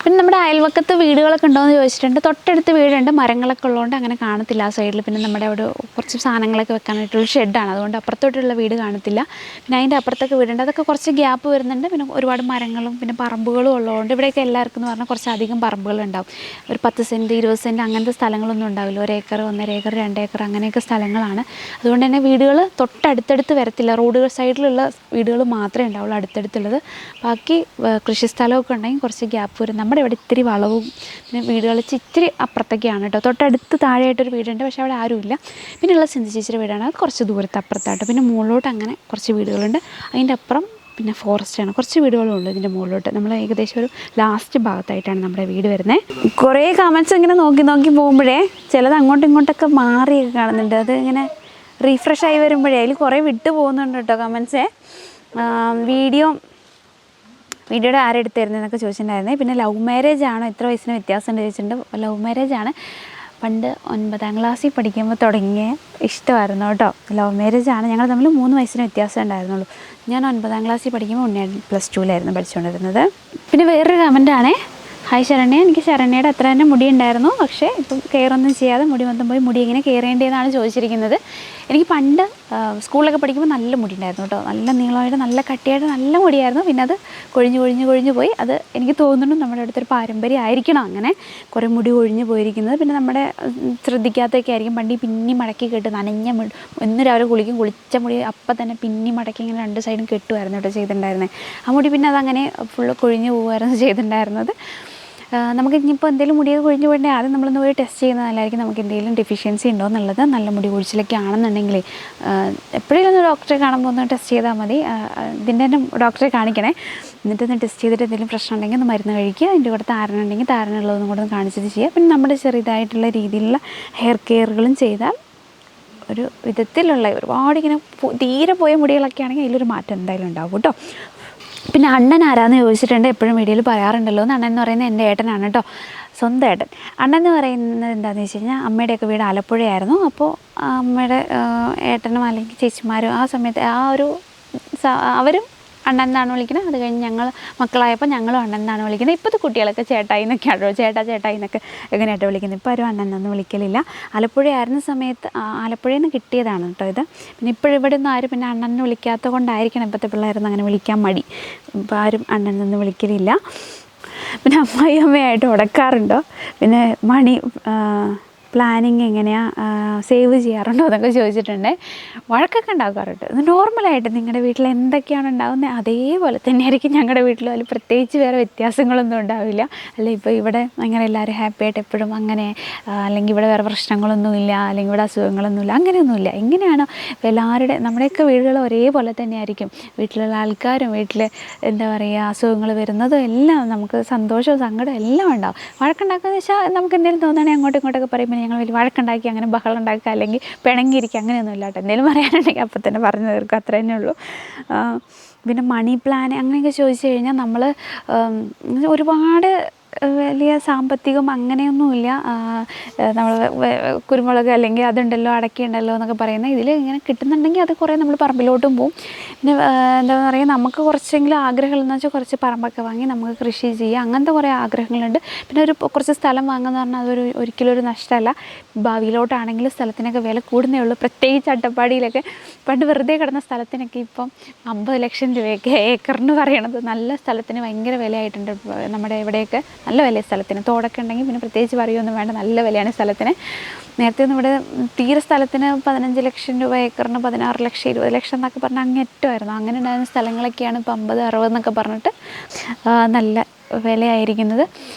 പിന്നെ നമ്മുടെ അയൽവക്കത്ത് വീടുകളൊക്കെ ഉണ്ടോ എന്ന് ചോദിച്ചിട്ടുണ്ട്. തൊട്ടടുത്ത് വീടുണ്ട്, മരങ്ങളൊക്കെ ഉള്ളതുകൊണ്ട് അങ്ങനെ കാണത്തില്ല ആ സൈഡിൽ. പിന്നെ നമ്മുടെ അവിടെ കുറച്ച് സാധനങ്ങളൊക്കെ വെക്കാനായിട്ടുള്ള ഷെഡാണ്, അതുകൊണ്ട് അപ്പുറത്തോട്ടുള്ള വീട് കാണത്തില്ല. പിന്നെ അതിൻ്റെ അപ്പുറത്തൊക്കെ വീടുണ്ട്, അതൊക്കെ കുറച്ച് ഗ്യാപ്പ് വരുന്നുണ്ട്. പിന്നെ ഒരുപാട് മരങ്ങളും പിന്നെ പറമ്പുകളും ഉള്ളതുകൊണ്ട് ഇവിടെയൊക്കെ എല്ലാവർക്കും എന്ന് പറഞ്ഞാൽ കുറച്ച് അധികം പറമ്പുകളുണ്ടാവും. ഒരു 10 സെൻറ്റ് 20 സെൻറ്റ് അങ്ങനത്തെ സ്ഥലങ്ങളൊന്നും ഉണ്ടാവില്ല. 1 ഏക്കർ 1.5 ഏക്കർ 2 ഏക്കർ അങ്ങനെയൊക്കെ സ്ഥലങ്ങളാണ്. അതുകൊണ്ട് തന്നെ വീടുകൾ തൊട്ടടുത്തടുത്ത് വരത്തില്ല. റോഡ് സൈഡിലുള്ള വീടുകൾ മാത്രമേ ഉണ്ടാവുള്ളൂ അടുത്തടുത്തുള്ളത്. ബാക്കി കൃഷി സ്ഥലമൊക്കെ ഉണ്ടെങ്കിൽ കുറച്ച് ഗ്യാപ്പ് വരും. നമ്മുടെ ഇവിടെ ഇത്തിരി വളവും പിന്നെ വീടുകൾ ഇച്ചിരി അപ്പുറത്തൊക്കെയാണ് കേട്ടോ. തൊട്ടടുത്ത് താഴെയായിട്ടൊരു വീടുണ്ട്, പക്ഷേ അവിടെ ആരുമില്ല. പിന്നെയുള്ള സിന്ധു ചേച്ചിയുടെ വീടാണ്, അത് കുറച്ച് ദൂരത്ത് അപ്പുറത്തായിട്ട്. പിന്നെ മുകളിലോട്ട് അങ്ങനെ കുറച്ച് വീടുകളുണ്ട്. അതിൻ്റെ അപ്പുറം പിന്നെ ഫോറസ്റ്റാണ്, കുറച്ച് വീടുകളുള്ളൂ ഇതിൻ്റെ മുകളിലോട്ട്. നമ്മൾ ഏകദേശം ഒരു ലാസ്റ്റ് ഭാഗത്തായിട്ടാണ് നമ്മുടെ വീട് വരുന്നത്. കുറേ കമൻസ് ഇങ്ങനെ നോക്കി നോക്കി പോകുമ്പോഴേ ചിലത് അങ്ങോട്ടും ഇങ്ങോട്ടൊക്കെ മാറിയൊക്കെ കാണുന്നുണ്ട്. അത് ഇങ്ങനെ റീഫ്രഷ് ആയി വരുമ്പോഴേ അതിൽ കുറേ വിട്ടു പോകുന്നുണ്ട് കേട്ടോ കമൻസേ. വീഡിയോയുടെ ആരെടുത്തായിരുന്നു ചോദിച്ചിട്ടുണ്ടായിരുന്നേ. പിന്നെ ലവ് മാരേജ് ആണോ, എത്ര വയസ്സിന് വ്യത്യാസമുണ്ട് ചോദിച്ചിട്ടുണ്ട്. ലവ് മാരേജാണ്. പണ്ട് 9ാം ക്ലാസ്സിൽ പഠിക്കുമ്പോൾ തുടങ്ങിയ ഇഷ്ടമായിരുന്നു കേട്ടോ. ലവ് മാരേജാണ്. ഞങ്ങൾ തമ്മിൽ 3 വയസ്സിന് വ്യത്യാസം ഉണ്ടായിരുന്നുള്ളൂ. ഞാൻ 9ാം ക്ലാസ്സിൽ പഠിക്കുമ്പോൾ ഉണ്ണി +2-ലായിരുന്നു പഠിച്ചുകൊണ്ടിരുന്നത്. പിന്നെ വേറൊരു കമൻറ്റാണേ, ഹായ് ശരണ്യ, എനിക്ക് ശരണ്യയുടെ അത്ര തന്നെ മുടി ഉണ്ടായിരുന്നു, പക്ഷേ ഇപ്പം കെയറൊന്നും ചെയ്യാതെ മുടി മൊത്തം പോയി. മുടി എങ്ങനെ കെയർ ചെയ്യേണ്ടതെന്നാണ് ചോദിച്ചിരിക്കുന്നത്. എനിക്ക് പണ്ട് സ്കൂളിലൊക്കെ പഠിക്കുമ്പോൾ നല്ല മുടി ഉണ്ടായിരുന്നു കേട്ടോ. നല്ല നീളമായിട്ട് നല്ല കട്ടിയായിട്ട് നല്ല മുടിയായിരുന്നു. പിന്നെ അത് കൊഴിഞ്ഞു പോയി. അത് എനിക്ക് തോന്നുന്നു നമ്മുടെ അടുത്തൊരു പാരമ്പര്യം ആയിരിക്കണം അങ്ങനെ കുറേ മുടി കൊഴിഞ്ഞു പോയിരിക്കുന്നത്. പിന്നെ നമ്മുടെ ശ്രദ്ധിക്കാത്തൊക്കെ ആയിരിക്കും. പണ്ട് പിന്നി മടക്കി കെട്ട് നനഞ്ഞ എന്ന് രാവിലെ കുളിച്ച മുടി അപ്പം തന്നെ പിന്നി മടക്കി ഇങ്ങനെ 2 സൈഡും കെട്ടുമായിരുന്നു കേട്ടോ ചെയ്തിട്ടുണ്ടായിരുന്നത്. ആ മുടി പിന്നെ അതങ്ങനെ ഫുള്ള് കൊഴിഞ്ഞു പോകുമായിരുന്നു ചെയ്തിട്ടുണ്ടായിരുന്നത്. നമുക്ക് ഇനിയിപ്പോൾ എന്തെങ്കിലും മുടിയൊക്കെ കൊഴിഞ്ഞു പോയിട്ടുണ്ടെങ്കിൽ ആദ്യം നമ്മളൊന്ന് പോയി ടെസ്റ്റ് ചെയ്യുന്നത് നല്ലതായിരിക്കും. നമുക്ക് എന്തെങ്കിലും ഡെഫിഷ്യൻസി ഉണ്ടോ എന്നുള്ളത്. നല്ല മുടി കൊഴിച്ചിലൊക്കെ ആണെന്നുണ്ടെങ്കിൽ എപ്പോഴെങ്കിലും ഒന്ന് ഡോക്ടറെ കാണുമ്പോൾ ഒന്ന് ടെസ്റ്റ് ചെയ്താൽ മതി. ഇതിൻ്റെ തന്നെ ഡോക്ടറെ കാണിക്കണേ. എന്നിട്ടൊന്ന് ടെസ്റ്റ് ചെയ്തിട്ട് എന്തെങ്കിലും പ്രശ്നം ഉണ്ടെങ്കിൽ ഒന്ന് മരുന്ന് കഴിക്കുക. അതിൻ്റെ കൂടെ താരൻ ഉണ്ടെങ്കിൽ താരനുള്ളതൊന്നും കൂടെ ഒന്ന് കാണിച്ചിട്ട് ചെയ്യുക. പിന്നെ നമ്മുടെ ചെറിയതായിട്ടുള്ള രീതിയിലുള്ള ഹെയർ കെയറുകളും ചെയ്താൽ ഒരു വിധത്തിലുള്ള ഒരുപാടിങ്ങനെ തീരെ പോയ മുടികളൊക്കെ ആണെങ്കിൽ അതിലൊരു മാറ്റം എന്തായാലും ഉണ്ടാവും കേട്ടോ. പിന്നെ അണ്ണൻ ആരാന്ന് ചോദിച്ചിട്ടുണ്ട്, എപ്പോഴും വീഡിയോയിൽ പറയാറുണ്ടല്ലോ. അണ്ണൻ എന്ന് പറയുന്നത് എൻ്റെ ഏട്ടനാണ് കേട്ടോ, സ്വന്തം ഏട്ടൻ. അണ്ണൻ എന്ന് പറയുന്നത് എന്താണെന്ന് വെച്ച് കഴിഞ്ഞാൽ അമ്മയുടെയൊക്കെ വീട് ആലപ്പുഴയായിരുന്നു. അപ്പോൾ അമ്മയുടെ ഏട്ടനും അല്ലെങ്കിൽ ചേച്ചിമാരും ആ സമയത്ത് അവരും അണ്ണൻ എന്നാണ് വിളിക്കുന്നത്. അത് കഴിഞ്ഞ് ഞങ്ങൾ മക്കളായപ്പോൾ ഞങ്ങളും അണ്ണൻ എന്നാണ് വിളിക്കുന്നത്. ഇപ്പോഴത്തെ കുട്ടികളൊക്കെ ചേട്ടായി എന്നൊക്കെയാണോ, ചേട്ടായി എന്നൊക്കെ എങ്ങനെയായിട്ടോ വിളിക്കുന്നത്. ഇപ്പോൾ ആരും അണ്ണൻ എന്നൊന്നും വിളിക്കലില്ല. ആലപ്പുഴയായിരുന്ന സമയത്ത് ആലപ്പുഴയിൽ നിന്ന് കിട്ടിയതാണ് കേട്ടോ ഇത്. പിന്നെ ഇപ്പോഴിവിടെ ഒന്നും ആരും പിന്നെ അണ്ണൻ വിളിക്കാത്തത് കൊണ്ടായിരിക്കണം ഇപ്പോഴത്തെ പിള്ളേരൊന്നും അങ്ങനെ വിളിക്കാൻ മടി. ഇപ്പോൾ ആരും അണ്ണൻ എന്നൊന്നും വിളിക്കലില്ല. പിന്നെ അമ്മയായിട്ട് ഉടക്കാറുണ്ടോ, പിന്നെ മണി പ്ലാനിങ് എങ്ങനെയാണ് സേവ് ചെയ്യാറുണ്ടോ എന്നൊക്കെ ചോദിച്ചിട്ടുണ്ട്. വഴക്കൊക്കെ ഉണ്ടാക്കാറുണ്ട്. അത് നോർമലായിട്ട് നിങ്ങളുടെ വീട്ടിൽ എന്തൊക്കെയാണ് ഉണ്ടാകുന്നത് അതേപോലെ തന്നെയായിരിക്കും ഞങ്ങളുടെ വീട്ടിലും. അതിൽ പ്രത്യേകിച്ച് വേറെ വ്യത്യാസങ്ങളൊന്നും ഉണ്ടാവില്ല. അല്ലെ ഇപ്പോൾ ഇവിടെ അങ്ങനെ എല്ലാവരും ഹാപ്പിയായിട്ട് എപ്പോഴും അങ്ങനെ, അല്ലെങ്കിൽ ഇവിടെ വേറെ പ്രശ്നങ്ങളൊന്നുമില്ല, അല്ലെങ്കിൽ ഇവിടെ അസുഖങ്ങളൊന്നുമില്ല, അങ്ങനെയൊന്നുമില്ല. എങ്ങനെയാണോ നമ്മുടെയൊക്കെ വീടുകൾ ഒരേപോലെ തന്നെയായിരിക്കും. വീട്ടിലുള്ള ആൾക്കാരും വീട്ടിൽ എന്താ പറയുക അസുഖങ്ങൾ വരുന്നതും എല്ലാം നമുക്ക് സന്തോഷവും സങ്കടവും എല്ലാം ഉണ്ടാവും. വഴക്കുണ്ടാക്കുകയെന്ന് വെച്ചാൽ നമുക്ക് എന്തെങ്കിലും തോന്നുകയാണെങ്കിൽ അങ്ങോട്ടും ഇങ്ങോട്ടൊക്കെ പറയുമ്പോൾ ഞങ്ങൾ വലിയ വഴക്കുണ്ടാക്കി അങ്ങനെ ബഹളം ഉണ്ടാക്കുക അല്ലെങ്കിൽ പിണങ്ങിയിരിക്കുക അങ്ങനെയൊന്നും ഇല്ല കേട്ടോ. എന്തെങ്കിലും പറയാനുണ്ടെങ്കിൽ അപ്പം തന്നെ പറഞ്ഞു തീർക്കും, അത്ര തന്നെ ഉള്ളൂ. പിന്നെ മണി പ്ലാൻ അങ്ങനെയൊക്കെ ചോദിച്ചു കഴിഞ്ഞാൽ നമ്മൾ ഒരുപാട് വലിയ സാമ്പത്തികം അങ്ങനെയൊന്നുമില്ല. നമ്മൾ കുരുമുളക് അല്ലെങ്കിൽ അതുണ്ടല്ലോ അടയ്ക്കുണ്ടല്ലോ എന്നൊക്കെ പറയുന്നത് ഇതിൽ ഇങ്ങനെ കിട്ടുന്നുണ്ടെങ്കിൽ അത് കുറേ നമ്മൾ പറമ്പിലോട്ടും പോവും. പിന്നെ എന്താ പറയുക, നമുക്ക് കുറച്ചെങ്കിലും ആഗ്രഹങ്ങളെന്ന് വെച്ചാൽ കുറച്ച് പറമ്പൊക്കെ വാങ്ങി നമുക്ക് കൃഷി ചെയ്യുക, അങ്ങനത്തെ കുറേ ആഗ്രഹങ്ങളുണ്ട്. പിന്നെ കുറച്ച് സ്ഥലം വാങ്ങുക എന്ന് പറഞ്ഞാൽ ഒരിക്കലും ഒരു നഷ്ടമല്ല. ഭാവിയിലോട്ടാണെങ്കിലും സ്ഥലത്തിനൊക്കെ വില കൂടുന്നേ ഉള്ളൂ. പ്രത്യേകിച്ച് അട്ടപ്പാടിയിലൊക്കെ പണ്ട് വെറുതെ കിടന്ന സ്ഥലത്തിനൊക്കെ ഇപ്പം 50 ലക്ഷം രൂപയൊക്കെ ഏക്കറിന് പറയണത്. നല്ല സ്ഥലത്തിന് ഭയങ്കര വിലയായിട്ടുണ്ട് നമ്മുടെ ഇവിടെയൊക്കെ. നല്ല വില സ്ഥലത്തിന്. തോടൊക്കെ ഉണ്ടെങ്കിൽ പിന്നെ പ്രത്യേകിച്ച് പറയുകയൊന്നും വേണ്ട, നല്ല വിലയാണ് സ്ഥലത്തിന്. നേരത്തെ ഒന്നും ഇവിടെ തീരെ സ്ഥലത്തിന് 15 ലക്ഷം രൂപ ഏക്കറിന് 16 ലക്ഷം 20 ലക്ഷം എന്നൊക്കെ പറഞ്ഞാൽ അങ്ങേറ്റമായിരുന്നു. അങ്ങനെ ഉണ്ടായിരുന്ന സ്ഥലങ്ങളൊക്കെയാണ് ഇപ്പോൾ 50-60 എന്നൊക്കെ പറഞ്ഞിട്ട് നല്ല വിലയായിരിക്കുന്നത്.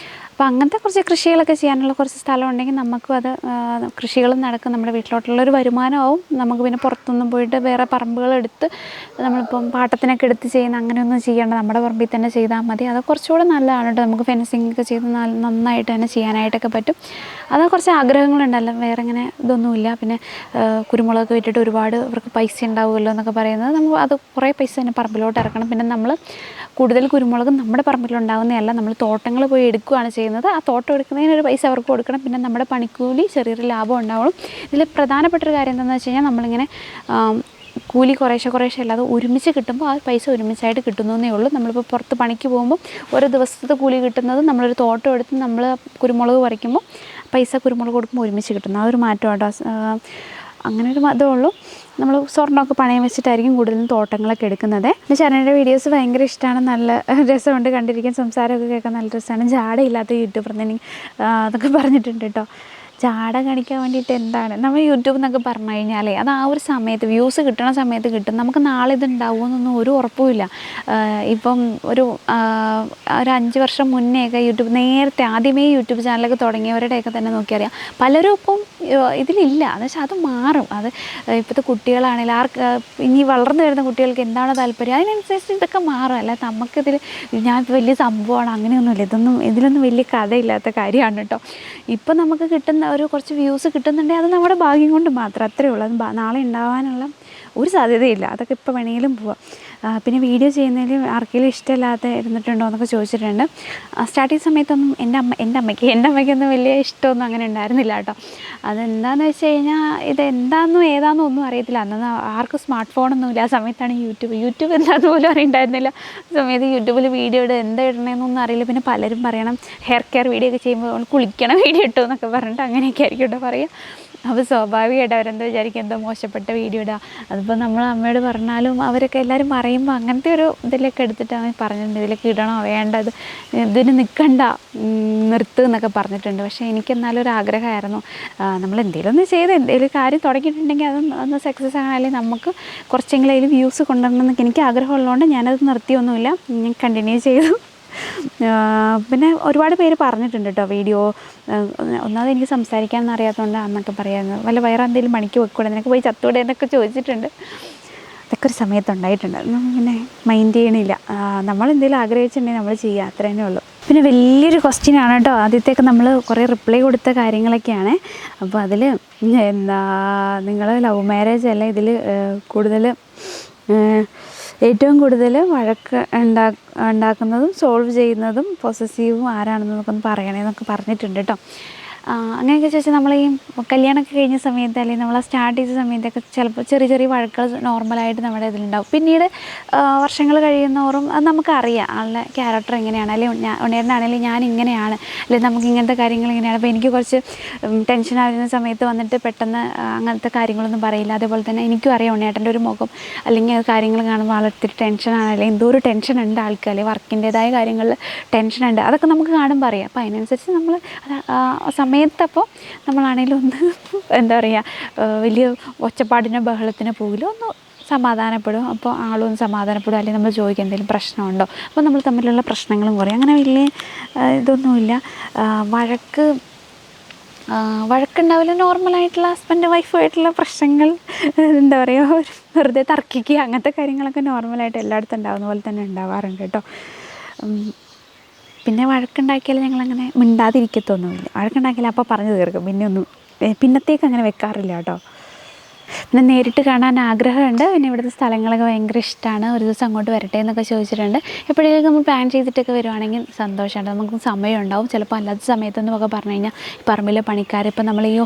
അപ്പോൾ അങ്ങനത്തെ കുറച്ച് കൃഷികളൊക്കെ ചെയ്യാനുള്ള കുറച്ച് സ്ഥലം ഉണ്ടെങ്കിൽ നമുക്കും അത് കൃഷികളും നടക്കും, നമ്മുടെ വീട്ടിലോട്ടുള്ളൊരു വരുമാനമാവും. നമുക്ക് പിന്നെ പുറത്തൊന്നും പോയിട്ട് വേറെ പറമ്പുകളെടുത്ത് നമ്മളിപ്പം പാട്ടത്തിനൊക്കെ എടുത്ത് ചെയ്യുന്ന അങ്ങനെയൊന്നും ചെയ്യേണ്ട, നമ്മുടെ പറമ്പിൽ തന്നെ ചെയ്താൽ മതി. അത് കുറച്ചുകൂടെ നല്ലതാണ് കേട്ടോ. നമുക്ക് ഫെൻസിങ് ഒക്കെ ചെയ്ത് നന്നായിട്ട് തന്നെ ചെയ്യാനായിട്ടൊക്കെ പറ്റും. അത് കുറച്ച് ആഗ്രഹങ്ങളുണ്ടല്ലോ, വേറെ ഇങ്ങനെ ഇതൊന്നുമില്ല. പിന്നെ കുരുമുളകൊക്കെ വിറ്റിട്ട് ഒരുപാട് അവർക്ക് പൈസ ഉണ്ടാവുമല്ലോ എന്നൊക്കെ പറയുന്നത്, നമുക്ക് അത് കുറേ പൈസ തന്നെ പറമ്പിലോട്ട് ഇറക്കണം. പിന്നെ നമ്മൾ കൂടുതൽ കുരുമുളകും നമ്മുടെ പറമ്പിലുണ്ടാകുന്നതല്ല, നമ്മൾ തോട്ടങ്ങൾ പോയി എടുക്കുകയാണ് ചെയ്യുന്നത്. ആ തോട്ടം എടുക്കുന്നതിനൊരു പൈസ അവർക്ക് കൊടുക്കണം. പിന്നെ നമ്മുടെ പണിക്കൂലി ചെറിയൊരു ലാഭം ഉണ്ടാവണം. ഇതിൽ പ്രധാനപ്പെട്ടൊരു കാര്യം എന്താണെന്ന് വെച്ച് കഴിഞ്ഞാൽ നമ്മളിങ്ങനെ കൂലി കുറേശ്ശെ അല്ലാതെ ഒരുമിച്ച് കിട്ടുമ്പോൾ ആ പൈസ ഒരുമിച്ചായിട്ട് കിട്ടുന്നതേ ഉള്ളൂ. നമ്മളിപ്പോൾ പുറത്ത് പണിക്ക് പോകുമ്പോൾ ഓരോ ദിവസത്തെ കൂലി കിട്ടുന്നത് നമ്മളൊരു തോട്ടം എടുത്ത് നമ്മൾ കുരുമുളക് പറിക്കുമ്പോൾ പൈസ കുരുമുളക് കൊടുക്കുമ്പോൾ ഒരുമിച്ച് കിട്ടുന്നു. ആ ഒരു മാറ്റം കേട്ടോ. അങ്ങനെ ഒരു ഇതേ ഉള്ളൂ. നമ്മൾ സ്വർണ്ണമൊക്കെ പണയം വെച്ചിട്ടായിരിക്കും കൂടുതലും തോട്ടങ്ങളൊക്കെ എടുക്കുന്നത്. പിന്നെ ശരണ്യയുടെ വീഡിയോസ് ഭയങ്കര ഇഷ്ടമാണ്, നല്ല രസമുണ്ട് കണ്ടിരിക്കാൻ, സംസാരമൊക്കെ കേൾക്കാൻ നല്ല രസമാണ്. ജാടയില്ലാത്ത യൂട്യൂബർ തന്നെ അതൊക്കെ പറഞ്ഞിട്ടുണ്ട് കേട്ടോ. ജാട കാണിക്കാൻ വേണ്ടിയിട്ട് എന്താണ് നമ്മൾ യൂട്യൂബ് എന്നൊക്കെ പറഞ്ഞു കഴിഞ്ഞാലേ അത് ആ ഒരു സമയത്ത് വ്യൂസ് കിട്ടണ സമയത്ത് കിട്ടും. നമുക്ക് നാളെ ഇത് ഉണ്ടാവുമെന്നൊന്നും ഒരു ഉറപ്പുമില്ല. ഇപ്പം ഒരു 5 വർഷം മുന്നേയൊക്കെ നേരത്തെ ആദ്യമേ യൂട്യൂബ് ചാനലൊക്കെ തുടങ്ങിയവരുടെയൊക്കെ തന്നെ നോക്കിയറിയാം പലരും ഇപ്പം ഇതിലില്ല. എന്ന് വെച്ചാൽ അത് മാറും. അത് ഇപ്പോഴത്തെ കുട്ടികളാണെങ്കിലും ഇനി വളർന്നു വരുന്ന കുട്ടികൾക്ക് എന്താണോ താല്പര്യം അതിനനുസരിച്ച് ഇതൊക്കെ മാറും. അല്ല നമുക്കിതിൽ ഞാൻ വലിയ സംഭവമാണ് അങ്ങനെയൊന്നുമില്ല. ഇതിലൊന്നും വലിയ കഥയില്ലാത്ത കാര്യമാണ് കേട്ടോ. ഇപ്പം നമുക്ക് കിട്ടുന്ന കുറച്ച് വ്യൂസ് കിട്ടുന്നുണ്ടെങ്കിൽ അത് നമ്മുടെ ഭാഗ്യം കൊണ്ട് മാത്രം, അത്രയേ ഉള്ളൂ. അത് നാളെ ഉണ്ടാവാനുള്ള ഒരു സാധ്യതയില്ല. അതൊക്കെ ഇപ്പോൾ വേണമെങ്കിലും പോവാം. പിന്നെ വീഡിയോ ചെയ്യുന്നതിൽ ആർക്കെങ്കിലും ഇഷ്ടമില്ലാത്ത ഇരുന്നിട്ടുണ്ടോ എന്നൊക്കെ ചോദിച്ചിട്ടുണ്ട്. സ്റ്റാർട്ടിങ് സമയത്തൊന്നും എൻ്റെ അമ്മയ്ക്കൊന്നും വലിയ ഇഷ്ടമൊന്നും അങ്ങനെ ഉണ്ടായിരുന്നില്ല കേട്ടോ. അതെന്താണെന്ന് വെച്ച് കഴിഞ്ഞാൽ ഇതെന്താണെന്നും ഏതാണെന്നും ഒന്നും അറിയത്തില്ല. അന്ന് ആർക്കും സ്മാർട്ട് ഫോണൊന്നുമില്ല. ആ സമയത്താണ് യൂട്യൂബ് എന്താണെന്ന് പോലും അറിയണ്ടായിരുന്നില്ല. ആ സമയത്ത് യൂട്യൂബിൽ വീഡിയോ എന്താ ഇടണമെന്നൊന്നും അറിയില്ല. പിന്നെ പലരും പറയണം ഹെയർ കെയർ വീഡിയോ ഒക്കെ ചെയ്യുമ്പോൾ കുളിക്കണം വീഡിയോ ഇട്ടു എന്നൊക്കെ പറഞ്ഞിട്ട് അങ്ങനെയൊക്കെ ആയിരിക്കും കേട്ടോ പറയുക. അപ്പോൾ സ്വാഭാവികമായിട്ട് അവരെന്താ വിചാരിക്കും, എന്തോ മോശപ്പെട്ട വീഡിയോ ഇടുക. അതിപ്പോൾ നമ്മൾ അമ്മയോട് പറഞ്ഞാലും അവരൊക്കെ എല്ലാവരും പറയുമ്പോൾ അങ്ങനത്തെ ഒരു ഇതിലൊക്കെ എടുത്തിട്ട് അവൻ പറഞ്ഞിട്ടുണ്ട് ഇതിലേക്ക് ഇടണോ വേണ്ടത്, ഇതിന് നിൽക്കണ്ട, നിർത്തുക എന്നൊക്കെ പറഞ്ഞിട്ടുണ്ട്. പക്ഷേ എനിക്കെന്നാലും ഒരു ആഗ്രഹമായിരുന്നു നമ്മൾ എന്തെങ്കിലും ഒന്ന് ചെയ്ത് എന്തെങ്കിലും കാര്യം തുടങ്ങിയിട്ടുണ്ടെങ്കിൽ അതൊന്ന് സക്സസ് ആകാൻ, അല്ലെങ്കിൽ നമുക്ക് കുറച്ചെങ്കിലും അതിൽ വ്യൂസ് കൊണ്ടുവരണമെന്നൊക്കെ എനിക്ക് ആഗ്രഹമുള്ളതുകൊണ്ട് ഞാനത് നിർത്തിയൊന്നുമില്ല, ഞാൻ കണ്ടിന്യൂ ചെയ്തു. പിന്നെ ഒരുപാട് പേര് പറഞ്ഞിട്ടുണ്ട് കേട്ടോ വീഡിയോ ഒന്നാമത് എനിക്ക് സംസാരിക്കാനൊന്നും അറിയാത്തതുകൊണ്ട് അന്നൊക്കെ പറയാമായിരുന്നു വല്ല വേറെ എന്തെങ്കിലും പണിക്ക് വെക്കൂടെ, നിനക്ക് പോയി ചത്തൂടെ എന്നൊക്കെ ചോദിച്ചിട്ടുണ്ട്. അതൊക്കെ ഒരു സമയത്തുണ്ടായിട്ടുണ്ട്. അതൊന്നും പിന്നെ മൈൻഡ് ചെയ്യണില്ല. നമ്മളെന്തെങ്കിലും ആഗ്രഹിച്ചിട്ടുണ്ടെങ്കിൽ നമ്മൾ ചെയ്യുക, അത്രേ ഉള്ളൂ. പിന്നെ വലിയൊരു ക്വസ്റ്റ്യനാണ് കേട്ടോ. ആദ്യത്തേക്ക് നമ്മൾ കുറേ റിപ്ലൈ കൊടുത്ത കാര്യങ്ങളൊക്കെയാണ്. അപ്പോൾ അതിൽ നിങ്ങൾ ലവ് മാരേജ് അല്ല ഇതിൽ കൂടുതൽ ഏറ്റവും കൂടുതൽ വഴക്ക് ഉണ്ടാക്കുന്നതും സോൾവ് ചെയ്യുന്നതും പൊസസീവും ആരാണെന്നൊക്കെ ഒന്ന് പറയണേന്നൊക്കെ പറഞ്ഞിട്ടുണ്ട് കേട്ടോ. അങ്ങനെയൊക്കെ ചോദിച്ചാൽ നമ്മൾ ഈ കല്യാണമൊക്കെ കഴിഞ്ഞ സമയത്ത് അല്ലെങ്കിൽ നമ്മൾ സ്റ്റാർട്ട് ചെയ്ത സമയത്തൊക്കെ ചിലപ്പോൾ ചെറിയ വഴക്കുകൾ നോർമലായിട്ട് നമ്മുടെ ഇതിലുണ്ടാവും. പിന്നീട് വർഷങ്ങൾ കഴിയുന്നോറും അത് നമുക്കറിയാം ആളുടെ ക്യാരക്ടർ എങ്ങനെയാണ്, അല്ലെങ്കിൽ ഉണേരനാണെങ്കിലും ഞാൻ ഇങ്ങനെയാണ്, അല്ലെങ്കിൽ നമുക്ക് ഇങ്ങനത്തെ കാര്യങ്ങൾ ഇങ്ങനെയാണ്. അപ്പോൾ എനിക്ക് കുറച്ച് ടെൻഷനാകുന്ന സമയത്ത് വന്നിട്ട് പെട്ടെന്ന് അങ്ങനത്തെ കാര്യങ്ങളൊന്നും പറയില്ല. അതേപോലെ തന്നെ എനിക്കും അറിയാം ഉണ്ണേട്ടൻ്റെ ഒരു മുഖം അല്ലെങ്കിൽ കാര്യങ്ങൾ കാണുമ്പോൾ ആളൊത്തിരി ടെൻഷനാണ്, അല്ലെങ്കിൽ എന്തോ ഒരു ടെൻഷൻ ഉണ്ട് ആൾക്ക്, അല്ലെങ്കിൽ വർക്കിൻ്റേതായ കാര്യങ്ങളിൽ ടെൻഷനുണ്ട്, അതൊക്കെ നമുക്ക് കാണുമ്പോൾ അറിയാം. അപ്പോൾ അതിനനുസരിച്ച് നമ്മൾ സമയത്തപ്പോൾ നമ്മളാണെങ്കിലും ഒന്ന് എന്താ പറയുക വലിയ ഒച്ചപ്പാടിനോ ബഹളത്തിനോ പോകില്ല, ഒന്ന് സമാധാനപ്പെടും. അപ്പോൾ ആളും സമാധാനപ്പെടും. അല്ലെങ്കിൽ നമ്മൾ ചോദിക്കുക എന്തെങ്കിലും പ്രശ്നമുണ്ടോ, അപ്പോൾ നമ്മൾ തമ്മിലുള്ള പ്രശ്നങ്ങളും കുറയും. അങ്ങനെ വലിയ ഇതൊന്നുമില്ല. വഴക്കുണ്ടാവില്ല. നോർമലായിട്ടുള്ള ഹസ്ബൻഡ് വൈഫുമായിട്ടുള്ള പ്രശ്നങ്ങൾ എന്താ പറയുക വെറുതെ തർക്കിക്കുക അങ്ങനത്തെ കാര്യങ്ങളൊക്കെ നോർമലായിട്ട് എല്ലായിടത്തും ഉണ്ടാകുന്ന പോലെ തന്നെ ഉണ്ടാവാറുണ്ട് കേട്ടോ. പിന്നെ വഴക്കുണ്ടാക്കിയാൽ ഞങ്ങളങ്ങനെ മിണ്ടാതിരിക്കത്തൊന്നുമില്ല. വഴക്കുണ്ടാക്കിയാൽ അപ്പോൾ പറഞ്ഞു തീർക്കും, പിന്നത്തേക്ക് അങ്ങനെ വെക്കാറില്ല കേട്ടോ. പിന്നെ നേരിട്ട് കാണാൻ ആഗ്രഹമുണ്ട്. പിന്നെ ഇവിടുത്തെ സ്ഥലങ്ങളൊക്കെ ഭയങ്കര ഇഷ്ടമാണ്. ഒരു ദിവസം അങ്ങോട്ട് വരട്ടെ എന്നൊക്കെ ചോദിച്ചിട്ടുണ്ട്. എപ്പോഴേക്കും നമ്മൾ പ്ലാൻ ചെയ്തിട്ടൊക്കെ വരുവാണെങ്കിൽ സന്തോഷമുണ്ട്. നമുക്ക് സമയം ഉണ്ടാവും. ചിലപ്പോൾ അല്ലാത്ത സമയത്തെന്നൊക്കെ പറഞ്ഞു കഴിഞ്ഞാൽ പറമ്പിലെ പണിക്കാർ, ഇപ്പോൾ നമ്മൾ ഈ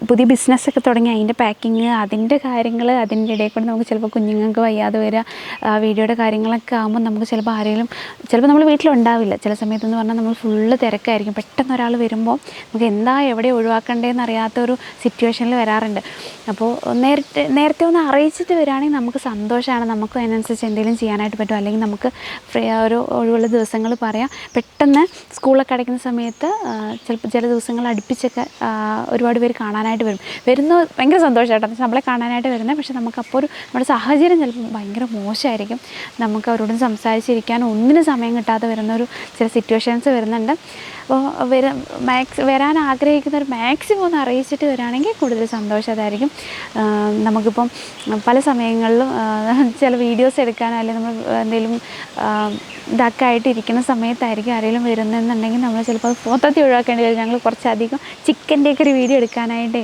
പുതിയ ബിസിനസ്സൊക്കെ തുടങ്ങി അതിൻ്റെ പാക്കിങ്, അതിൻ്റെ കാര്യങ്ങൾ, അതിൻ്റെ ഇടയിൽ കൂടെ നമുക്ക് ചിലപ്പോൾ കുഞ്ഞുങ്ങൾക്ക് വയ്യാതെ വരിക, വീഡിയോയുടെ കാര്യങ്ങളൊക്കെ ആകുമ്പോൾ നമുക്ക് ചിലപ്പോൾ നമ്മൾ വീട്ടിലുണ്ടാവില്ല. ചില സമയത്തെന്ന് പറഞ്ഞാൽ നമ്മൾ ഫുള്ള് തിരക്കായിരിക്കും. പെട്ടെന്ന് ഒരാൾ വരുമ്പോൾ നമുക്ക് എവിടെ ഒഴിവാക്കേണ്ടതെന്ന് അറിയാത്തൊരു സിറ്റുവേഷനിൽ വരാറുണ്ട്. അപ്പോൾ നേരത്തെ ഒന്ന് അറിയിച്ചിട്ട് വരികയാണെങ്കിൽ നമുക്ക് സന്തോഷമാണ്. നമുക്ക് അതിനനുസരിച്ച് എന്തെങ്കിലും ചെയ്യാനായിട്ട് പറ്റും. അല്ലെങ്കിൽ നമുക്ക് ഒരു ഒഴിവുള്ള ദിവസങ്ങൾ പറയാം. പെട്ടെന്ന് സ്കൂളൊക്കെ അടയ്ക്കുന്ന സമയത്ത് ചിലപ്പോൾ ചില ദിവസങ്ങൾ അടുപ്പിച്ചൊക്കെ ഒരുപാട് പേര് കാണാനായിട്ട് വരുന്ന ഭയങ്കര സന്തോഷമായിട്ടാണ് നമ്മളെ കാണാനായിട്ട് വരുന്നത്. പക്ഷേ നമുക്കപ്പോൾ നമ്മുടെ സാഹചര്യം ചിലപ്പോൾ ഭയങ്കര മോശമായിരിക്കും. നമുക്ക് അവരോടും സംസാരിച്ചിരിക്കാൻ ഒന്നിനും സമയം കിട്ടാതെ വരുന്നൊരു ചില സിറ്റുവേഷൻസ് വരുന്നുണ്ട്. അപ്പോൾ വരാൻ ആഗ്രഹിക്കുന്നവർ മാക്സിമം ഒന്ന് അറിയിച്ചിട്ട് വരികയാണെങ്കിൽ കൂടുതൽ സന്തോഷമായിരിക്കും. നമുക്കിപ്പം പല സമയങ്ങളിലും ചില വീഡിയോസ് എടുക്കാനോ അല്ലെങ്കിൽ നമ്മൾ എന്തെങ്കിലും ഇതൊക്കെ ആയിട്ട് ഇരിക്കുന്ന സമയത്തായിരിക്കും ആരെങ്കിലും വരുന്നതെന്നുണ്ടെങ്കിൽ നമ്മൾ ചിലപ്പോൾ അത് മൊത്തത്തിൽ ഒഴിവാക്കേണ്ടി വരും. ഞങ്ങൾ കുറച്ചധികം ചിക്കൻ്റെയൊക്കെ ഒരു വീഡിയോ എടുക്കാനായിട്ട്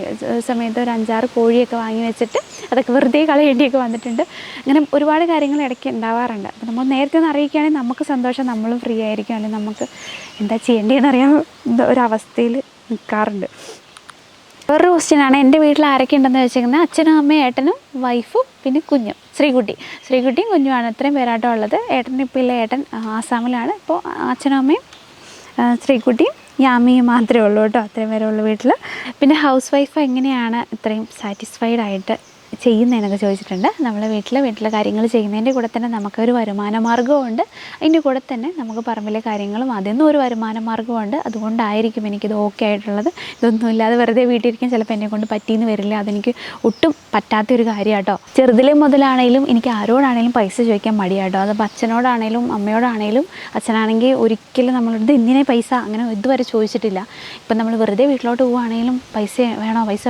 സമയത്ത് ഒരു 5-6 കോഴിയൊക്കെ വാങ്ങി വെച്ചിട്ട് അതൊക്കെ വെറുതെ കളയേണ്ടിയൊക്കെ വന്നിട്ടുണ്ട്. അങ്ങനെ ഒരുപാട് കാര്യങ്ങൾ ഇടയ്ക്ക് ഉണ്ടാവാറുണ്ട്. അപ്പോൾ നമ്മൾ നേരത്തെ ഒന്ന് അറിയിക്കുകയാണെങ്കിൽ നമുക്ക് സന്തോഷം, നമ്മളും ഫ്രീ ആയിരിക്കും. അല്ലെങ്കിൽ നമുക്ക് എന്താ ചെയ്യേണ്ടതെന്ന് അറിയാൻ ഒരവസ്ഥയിൽ നിൽക്കാറുണ്ട്. വേറൊരു ക്വസ്റ്റ്യനാണ്, എൻ്റെ വീട്ടിൽ ആരൊക്കെ ഉണ്ടെന്ന് വെച്ചിരിക്കുന്നത്? അച്ഛനും അമ്മയും ഏട്ടനും വൈഫും പിന്നെ കുഞ്ഞും ശ്രീകുട്ടിയും കുഞ്ഞുമാണ്. ഇത്രയും പേരാട്ടോ ഉള്ളത്. ഏട്ടൻ ഇപ്പോൾ ഇല്ല, ഏട്ടൻ ആസാമിലാണ്. ഇപ്പോൾ അച്ഛനും അമ്മയും ശ്രീകുട്ടിയും യാമിയും മാത്രമേ ഉള്ളൂ കേട്ടോ. അത്രയും പേരേ ഉള്ളൂ വീട്ടിൽ. പിന്നെ ഹൗസ് വൈഫ് എങ്ങനെയാണ് ഇത്രയും സാറ്റിസ്ഫൈഡ് ആയിട്ട് ചെയ്യുന്നതെന്നൊക്കെ ചോദിച്ചിട്ടുണ്ട്. നമ്മൾ വീട്ടിലെ കാര്യങ്ങൾ ചെയ്യുന്നതിൻ്റെ കൂടെ തന്നെ നമുക്കൊരു വരുമാന മാർഗ്ഗമുണ്ട്. അതിൻ്റെ കൂടെ തന്നെ നമുക്ക് പറമ്പിലെ കാര്യങ്ങളും അതിൽ നിന്നും ഒരു വരുമാന മാർഗ്ഗമുണ്ട്. അതുകൊണ്ടായിരിക്കും എനിക്കിത് ഓക്കെ ആയിട്ടുള്ളത്. ഇതൊന്നുമില്ലാതെ വെറുതെ വീട്ടിലിരിക്കാൻ ചിലപ്പോൾ എന്നെക്കൊണ്ട് പറ്റിയെന്ന് വരില്ല. അതെനിക്ക് ഒട്ടും പറ്റാത്തൊരു കാര്യമാണ് കേട്ടോ. ചെറുതിലെ മുതലാണെങ്കിലും എനിക്ക് ആരോടാണെങ്കിലും പൈസ ചോദിക്കാൻ മടിയാട്ടോ. അതിപ്പോൾ അച്ഛനോടാണെങ്കിലും അമ്മയോടാണെങ്കിലും. അച്ഛനാണെങ്കിൽ ഒരിക്കലും നമ്മളോട് എന്തിനെ പൈസ അങ്ങനെ ഇതുവരെ ചോദിച്ചിട്ടില്ല. ഇപ്പം നമ്മൾ വെറുതെ വീട്ടിലോട്ട് പോവുകയാണെങ്കിലും പൈസ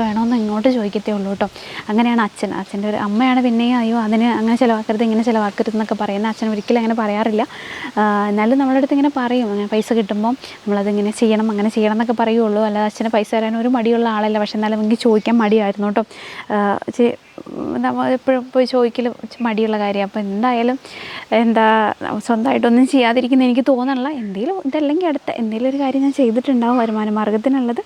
വേണോ എന്ന് ഇങ്ങോട്ട് ചോദിക്കത്തേ ഉള്ളൂ കേട്ടോ. അങ്ങനെയാണ് അച്ഛൻ്റെ ഒരു. അമ്മയാണ് പിന്നെയും അയ്യോ അതിന് അങ്ങനെ ചിലവാക്കരുത് ഇങ്ങനെ ചിലവാക്കരുത് എന്നൊക്കെ പറയുന്നത്. അച്ഛൻ ഒരിക്കലും അങ്ങനെ പറയാറില്ല. എന്നാലും നമ്മളുടെ അടുത്ത് ഇങ്ങനെ പറയും, അങ്ങനെ പൈസ കിട്ടുമ്പം നമ്മളതിങ്ങനെ ചെയ്യണം അങ്ങനെ ചെയ്യണം എന്നൊക്കെ പറയുള്ളൂ. അല്ലാതെ അച്ഛന് പൈസ തരാൻ ഒരു മടിയുള്ള ആളല്ല. പക്ഷെ എന്നാലും എനിക്ക് ചോദിക്കാൻ മടിയായിരുന്നു കേട്ടോ. നമ്മൾ എപ്പോഴും പോയി ചോദിക്കലും മടിയുള്ള കാര്യമാണ്. അപ്പോൾ എന്തായാലും സ്വന്തമായിട്ടൊന്നും ചെയ്യാതിരിക്കുന്ന എനിക്ക് തോന്നണില്ല. എന്തെങ്കിലും ഇതല്ലെങ്കിൽ അടുത്ത എന്തെങ്കിലും ഒരു കാര്യം ഞാൻ ചെയ്തിട്ടുണ്ടാവും വരുമാന മാർഗ്ഗത്തിനുള്ളത്.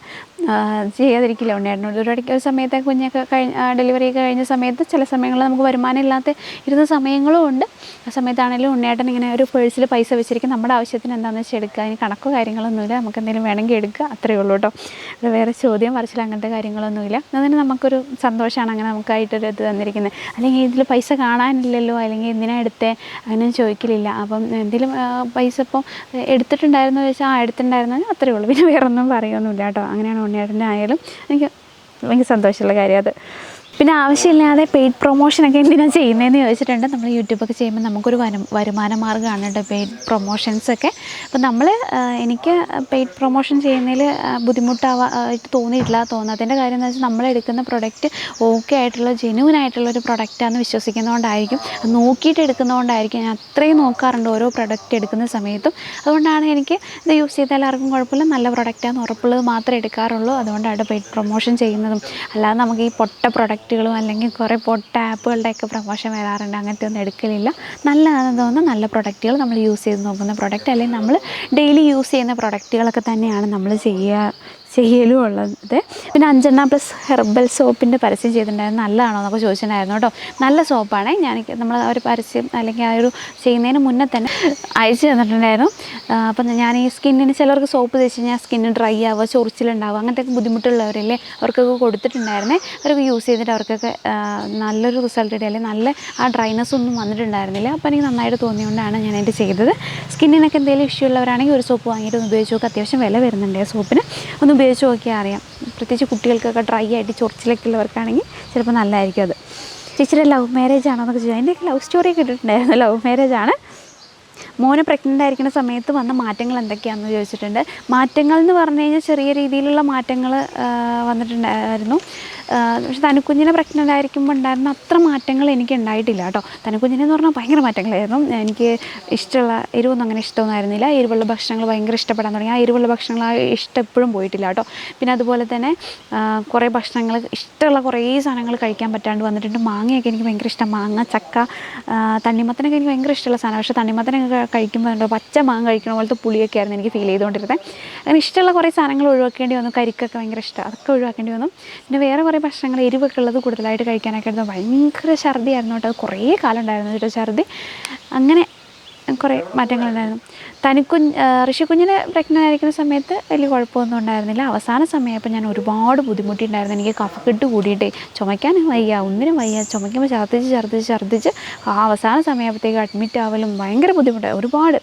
ചെയ്യാതിരിക്കില്ല. ഉണ്ണേട്ടനോട് ഒരു സമയത്ത് കുഞ്ഞൊക്കെ ഡെലിവറിയൊക്കെ കഴിഞ്ഞ സമയത്ത് ചില സമയങ്ങളിൽ നമുക്ക് വരുമാനം ഇല്ലാത്ത ഇരുന്ന സമയങ്ങളും ഉണ്ട്. ആ സമയത്താണെങ്കിലും ഉണ്ണേട്ടൻ ഇങ്ങനെ ഒരു പേഴ്സിൽ പൈസ വെച്ചിരിക്കും. നമ്മുടെ ആവശ്യത്തിന് എന്താണെന്ന് വെച്ചാൽ എടുക്കുക. അതിന് കണക്കോ കാര്യങ്ങളൊന്നുമില്ല. നമുക്ക് എന്തെങ്കിലും വേണമെങ്കിൽ എടുക്കുക, അത്രയേ ഉള്ളൂ കേട്ടോ. അത് വേറെ ചോദ്യം പറച്ചിൽ അങ്ങനത്തെ കാര്യങ്ങളൊന്നുമില്ല. അതിന് നമുക്കൊരു സന്തോഷമാണ് അങ്ങനെ നമുക്കായിട്ടൊരു ഇത് തന്നിരിക്കുന്നത്. അല്ലെങ്കിൽ ഇതിൽ പൈസ കാണാനില്ലല്ലോ, അല്ലെങ്കിൽ എന്തിനാ എടുത്തേ അങ്ങനെയൊന്നും ചോദിക്കലില്ല. അപ്പം എന്തെങ്കിലും പൈസ ഇപ്പം എടുത്തിട്ടുണ്ടായിരുന്നു ചോദിച്ചാൽ എടുത്തിട്ടുണ്ടായിരുന്നു അത്രയേ ഉള്ളൂ. പിന്നെ വേറെ ഒന്നും പറയുമൊന്നുമില്ല കേട്ടോ. അങ്ങനെയാണ് ഉണ്ണിയേട്ടൻ്റെ ആയാലും എനിക്ക് ഭയങ്കര സന്തോഷമുള്ള കാര്യം അത്. പിന്നെ ആവശ്യമില്ലാതെ പെയ്ഡ് പ്രൊമോഷനൊക്കെ എന്തിനാണ് ചെയ്യുന്നതെന്ന് ചോദിച്ചിട്ടുണ്ട്. നമ്മൾ യൂട്യൂബൊക്കെ ചെയ്യുമ്പോൾ നമുക്കൊരു വരുമാന മാർഗ്ഗമാണ് കേട്ടോ പെയ്ഡ് പ്രൊമോഷൻസൊക്കെ. അപ്പം എനിക്ക് പെയ്ഡ് പ്രൊമോഷൻ ചെയ്യുന്നതിൽ ബുദ്ധിമുട്ടായിട്ട് തോന്നാത്തതിൻ്റെ കാര്യം എന്ന് വെച്ചാൽ നമ്മളെടുക്കുന്ന പ്രൊഡക്റ്റ് ഓക്കെ ആയിട്ടുള്ള ജെന്യൂൻ ആയിട്ടുള്ളൊരു പ്രൊഡക്റ്റാണെന്ന് വിശ്വസിക്കുന്നതുകൊണ്ടായിരിക്കും, അത് നോക്കിയിട്ട് എടുക്കുന്നതുകൊണ്ടായിരിക്കും. ഞാൻ അത്രയും നോക്കാറുണ്ട് ഓരോ പ്രൊഡക്റ്റ് എടുക്കുന്ന സമയത്തും. അതുകൊണ്ടാണ് എനിക്ക് ഇത് യൂസ് ചെയ്താൽ ആർക്കും കുഴപ്പമില്ല, നല്ല പ്രൊഡക്റ്റാണെന്ന് ഉറപ്പുള്ളത് മാത്രമേ എടുക്കാറുള്ളൂ. അതുകൊണ്ടാണ് പെയ്ഡ് പ്രൊമോഷൻ ചെയ്യുന്നതും. അല്ലാതെ നമുക്ക് ഈ പൊട്ട പ്രൊഡക്റ്റുകളും അല്ലെങ്കിൽ കുറേ പൊട്ട ആപ്പുകളുടെയൊക്കെ പ്രൊമോഷൻ വരാറുണ്ട്. അങ്ങനത്തെ ഒന്നും എടുക്കലില്ല. നല്ലതാണെന്ന് തോന്നുന്ന നല്ല പ്രൊഡക്റ്റുകൾ നമ്മൾ യൂസ് ചെയ്ത് നോക്കുന്ന പ്രൊഡക്റ്റ്, അല്ലെങ്കിൽ നമ്മൾ ഡെയിലി യൂസ് ചെയ്യുന്ന പ്രൊഡക്റ്റുകളൊക്കെ തന്നെയാണ് നമ്മൾ ചെയ്യലും ഉള്ളത്. പിന്നെ 5+ ഹെർബൽ സോപ്പിൻ്റെ പരസ്യം ചെയ്തിട്ടുണ്ടായിരുന്നു. നല്ലതാണോ എന്നൊക്കെ ചോദിച്ചിട്ടുണ്ടായിരുന്നു കേട്ടോ. നല്ല സോപ്പാണ്. നമ്മൾ ആ ഒരു പരസ്യം അല്ലെങ്കിൽ ആ ഒരു ചെയ്യുന്നതിന് മുന്നേ തന്നെ അയച്ചു തന്നിട്ടുണ്ടായിരുന്നു. അപ്പം ഞാൻ ഈ സ്കിന്നിന് ചിലർക്ക് സോപ്പ് തേച്ച് കഴിഞ്ഞാൽ സ്കിന്ന് ഡ്രൈ ആവുക, ചൊറിച്ചിലുണ്ടാവുക, അങ്ങനത്തെ ബുദ്ധിമുട്ടുള്ളവരല്ലേ അവർക്കൊക്കെ കൊടുത്തിട്ടുണ്ടായിരുന്നേ. അവർക്ക് യൂസ് ചെയ്തിട്ട് അവർക്കൊക്കെ നല്ലൊരു റിസൾട്ട് കിട്ടി, അല്ലെങ്കിൽ നല്ല ആ ഡ്രൈനെസ് ഒന്നും വന്നിട്ടുണ്ടായിരുന്നില്ല. അപ്പോൾ എനിക്ക് നന്നായിട്ട് തോന്നിയുകൊണ്ടാണ് ഞാൻ അതിൻ്റെ ചെയ്തത്. സ്കിന്നിനൊക്കെ എന്തെങ്കിലും ഇഷ്യൂ ഉള്ളവരാണെങ്കിൽ ഒരു സോപ്പ് വാങ്ങിയിട്ട് ഒന്ന് ഉപയോഗിച്ച് നോക്കുക. അത്യാവശ്യം വില വരുന്നുണ്ട് ആ സോപ്പിന്. ഒന്ന് ഉപയോഗിച്ച് നോക്കിയാൽ അറിയാം. പ്രത്യേകിച്ച് കുട്ടികൾക്കൊക്കെ ഡ്രൈ ആയിട്ട് ചൊറിച്ചിലൊക്കെ ഉള്ളവർക്കാണെങ്കിൽ ചിലപ്പോൾ നല്ലതായിരിക്കും അത്. ചേച്ചിയുടെ ലവ് മാരേജ് ആണോ എന്നൊക്കെ ചോദിച്ചാൽ അതിൻ്റെയൊക്കെ ലവ് സ്റ്റോറിയൊക്കെ ഇട്ടിട്ടുണ്ടായിരുന്നു. ലവ് മാരേജാണ്. മോനെ പ്രഗ്നൻ്റ് ആയിരിക്കുന്ന സമയത്ത് വന്ന മാറ്റങ്ങൾ എന്തൊക്കെയാണെന്ന് ചോദിച്ചിട്ടുണ്ട്. മാറ്റങ്ങൾ എന്ന് പറഞ്ഞു കഴിഞ്ഞാൽ ചെറിയ രീതിയിലുള്ള മാറ്റങ്ങൾ വന്നിട്ടുണ്ടായിരുന്നു. പക്ഷെ തനുക്കുഞ്ഞിനെ പ്രഗ്നൻ്റ് ആയിരിക്കുമ്പോൾ ഉണ്ടായിരുന്ന അത്ര മാറ്റങ്ങൾ എനിക്ക് ഉണ്ടായിട്ടില്ല കേട്ടോ. തനുക്കുഞ്ഞിനെന്ന് പറഞ്ഞാൽ ഭയങ്കര മാറ്റങ്ങളായിരുന്നു. എനിക്ക് ഇഷ്ടമുള്ള എരിവൊന്നും അങ്ങനെ ഇഷ്ടമൊന്നും ആയിരുന്നില്ല. എരിവുള്ള ഭക്ഷണങ്ങൾ ഭയങ്കര ഇഷ്ടപ്പെടാൻ തുടങ്ങി. ആ എരിവുള്ള ഭക്ഷണങ്ങൾ ഇഷ്ടം എപ്പോഴും പോയിട്ടില്ല കേട്ടോ. പിന്നെ അതുപോലെ തന്നെ കുറേ ഭക്ഷണങ്ങൾ ഇഷ്ടമുള്ള കുറേ സാധനങ്ങൾ കഴിക്കാൻ പറ്റാണ്ട് വന്നിട്ടുണ്ട്. മാങ്ങയൊക്കെ എനിക്ക് ഭയങ്കര ഇഷ്ടം. മാങ്ങ, ചക്ക, തണ്ണിമത്തനൊക്കെ എനിക്ക് ഭയങ്കര ഇഷ്ടമുള്ള സാധനം. പക്ഷേ തണ്ണിമത്തനൊക്കെ കഴിക്കുമ്പോൾ പച്ച മാങ്ങ കഴിക്കണ പോലത്തെ പുളിയൊക്കെ ആയിരുന്നു എനിക്ക് ഫീൽ ചെയ്തുകൊണ്ടിരുന്നത്. അങ്ങനെ ഇഷ്ടമുള്ള കുറേ സാധനങ്ങൾ ഒഴിവാക്കേണ്ടി വന്നു. കരിക്കൊക്കെ ഭയങ്കര ഇഷ്ടം, അതൊക്കെ ഒഴിവാക്കേണ്ടി വന്നു. പിന്നെ വേറെ കുറേ ഭക്ഷണങ്ങൾ എരിവൊക്കെ ഉള്ളത് കൂടുതലായിട്ട് കഴിക്കാനൊക്കെ ആയിരുന്നു. ഭയങ്കര ഛർദിയായിരുന്നു കേട്ടോ. അത് കുറേ കാലം ഉണ്ടായിരുന്നു കേട്ടോ ഛർദി. അങ്ങനെ കുറേ മാറ്റങ്ങളുണ്ടായിരുന്നു. ഋഷിക്കുഞ്ഞിനെ പ്രഗ്നൻ്റ് ആയിരിക്കുന്ന സമയത്ത് വലിയ കുഴപ്പമൊന്നും ഉണ്ടായിരുന്നില്ല. അവസാന സമയപ്പോൾ ഞാൻ ഒരുപാട് ബുദ്ധിമുട്ടിയിട്ടുണ്ടായിരുന്നു. എനിക്ക് കഫക്കെട്ട് കൂടിയിട്ടേ ചുമയ്ക്കാനും വയ്യ, ഒന്നിനും വയ്യ. ചുമയ്ക്കുമ്പോൾ ഛർദ്ദിച്ച് ആ അവസാന സമയത്തേക്ക് അഡ്മിറ്റ് ആവലും ഭയങ്കര ബുദ്ധിമുട്ടായി ഒരുപാട്.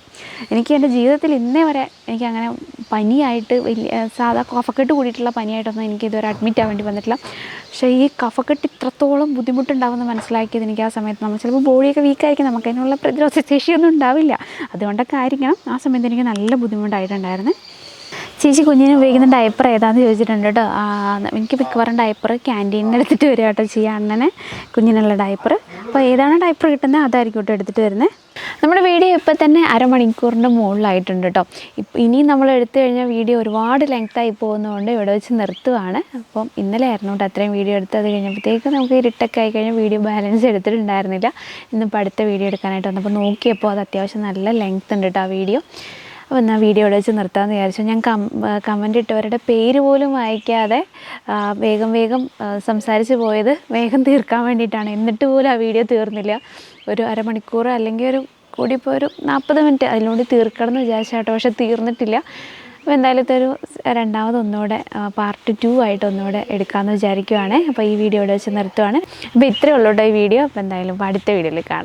എനിക്ക് എൻ്റെ ജീവിതത്തിൽ ഇന്നേ വരെ എനിക്കങ്ങനെ പനിയായിട്ട് സാധാ കഫക്കെട്ട് കൂടിയിട്ടുള്ള പനിയായിട്ടൊന്നും എനിക്ക് ഇതുവരെ അഡ്മിറ്റ് ആവേണ്ടി വന്നിട്ടില്ല. പക്ഷേ ഈ കഫക്കെട്ട് ഇത്രത്തോളം ബുദ്ധിമുട്ടുണ്ടാവുമെന്ന് മനസ്സിലാക്കിയത് എനിക്ക് ആ സമയത്ത്. നമ്മൾ ചിലപ്പോൾ ബോഡിയൊക്കെ വീക്കായിരിക്കും, നമുക്ക് അതിനുള്ള പ്രതിരോധ ശേഷിയൊന്നും ഉണ്ടാവില്ല. അതുകൊണ്ടൊക്കെ ആയിരിക്കണം ആ സമയത്ത് എനിക്ക് നല്ല ബുദ്ധിമുട്ടായിട്ടുണ്ടായിരുന്നു. ചേച്ചി കുഞ്ഞിന് ഉപയോഗിക്കുന്ന ഡയപ്പർ ഏതാണെന്ന് ചോദിച്ചിട്ടുണ്ട് കേട്ടോ. എനിക്ക് മിക്കവാറും ഡയപ്പർ ക്യാൻറ്റീനിൽ നിന്ന് എടുത്തിട്ട് വരിക കേട്ടോ ചെയ്യുക, അണ്ണനെ കുഞ്ഞിനുള്ള ഡയപ്പർ. അപ്പോൾ ഏതാണ് ഡയപ്പർ കിട്ടുന്നത് അതായിരിക്കും കേട്ടോ എടുത്തിട്ട് വരുന്നത്. നമ്മുടെ വീഡിയോ ഇപ്പോൾ തന്നെ അരമണിക്കൂറിൻ്റെ മുകളിലായിട്ടുണ്ട് കേട്ടോ. ഇനിയും നമ്മൾ എടുത്തു കഴിഞ്ഞാൽ വീഡിയോ ഒരുപാട് ലെങ്ത്തായി പോകുന്നതുകൊണ്ട് ഇവിടെ വെച്ച് നിർത്തുവാണ്. അപ്പം ഇന്നലെ ആയിരുന്നു കേട്ടോ അത്രയും വീഡിയോ എടുത്ത്. അത് കഴിഞ്ഞപ്പോഴത്തേക്ക് നമുക്ക് ഇരുട്ടൊക്കെ ആയി കഴിഞ്ഞാൽ വീഡിയോ ബാലൻസ് എടുത്തിട്ടുണ്ടായിരുന്നില്ല. ഇന്നിപ്പോൾ അടുത്ത വീഡിയോ എടുക്കാനായിട്ട് വന്നപ്പോൾ നോക്കിയപ്പോൾ അത് അത്യാവശ്യം നല്ല ലെങ്ത്ത് ഉണ്ട് കേട്ടോ ആ വീഡിയോ. അപ്പോൾ എന്നാൽ വീഡിയോ ഇവിടെ വെച്ച് നിർത്താമെന്ന് വിചാരിച്ചു. ഞാൻ കമൻ്റ് ഇട്ടവരുടെ പേര് പോലും വായിക്കാതെ വേഗം സംസാരിച്ച് പോയത് വേഗം തീർക്കാൻ വേണ്ടിയിട്ടാണ്. എന്നിട്ട് പോലും ആ വീഡിയോ തീർന്നില്ല. ഒരു അരമണിക്കൂർ അല്ലെങ്കിൽ കൂടിപ്പോൾ ഒരു 40 മിനിറ്റ് അതിലൂടെ തീർക്കണം എന്ന് വിചാരിച്ചാട്ടോ, പക്ഷെ തീർന്നിട്ടില്ല. അപ്പോൾ എന്തായാലും ഇതൊരു ഒന്നുകൂടെ പാർട്ട് 2 ആയിട്ട് ഒന്നുകൂടെ എടുക്കാമെന്ന് വിചാരിക്കുവാണ്. അപ്പോൾ ഈ വീഡിയോ ഇവിടെ വെച്ച് നിർത്തുവാണ്. അപ്പോൾ ഇത്രയേ ഉള്ളൂ കേട്ടോ ഈ വീഡിയോ. അപ്പോൾ എന്തായാലും അടുത്ത വീഡിയോയിൽ കാണാം.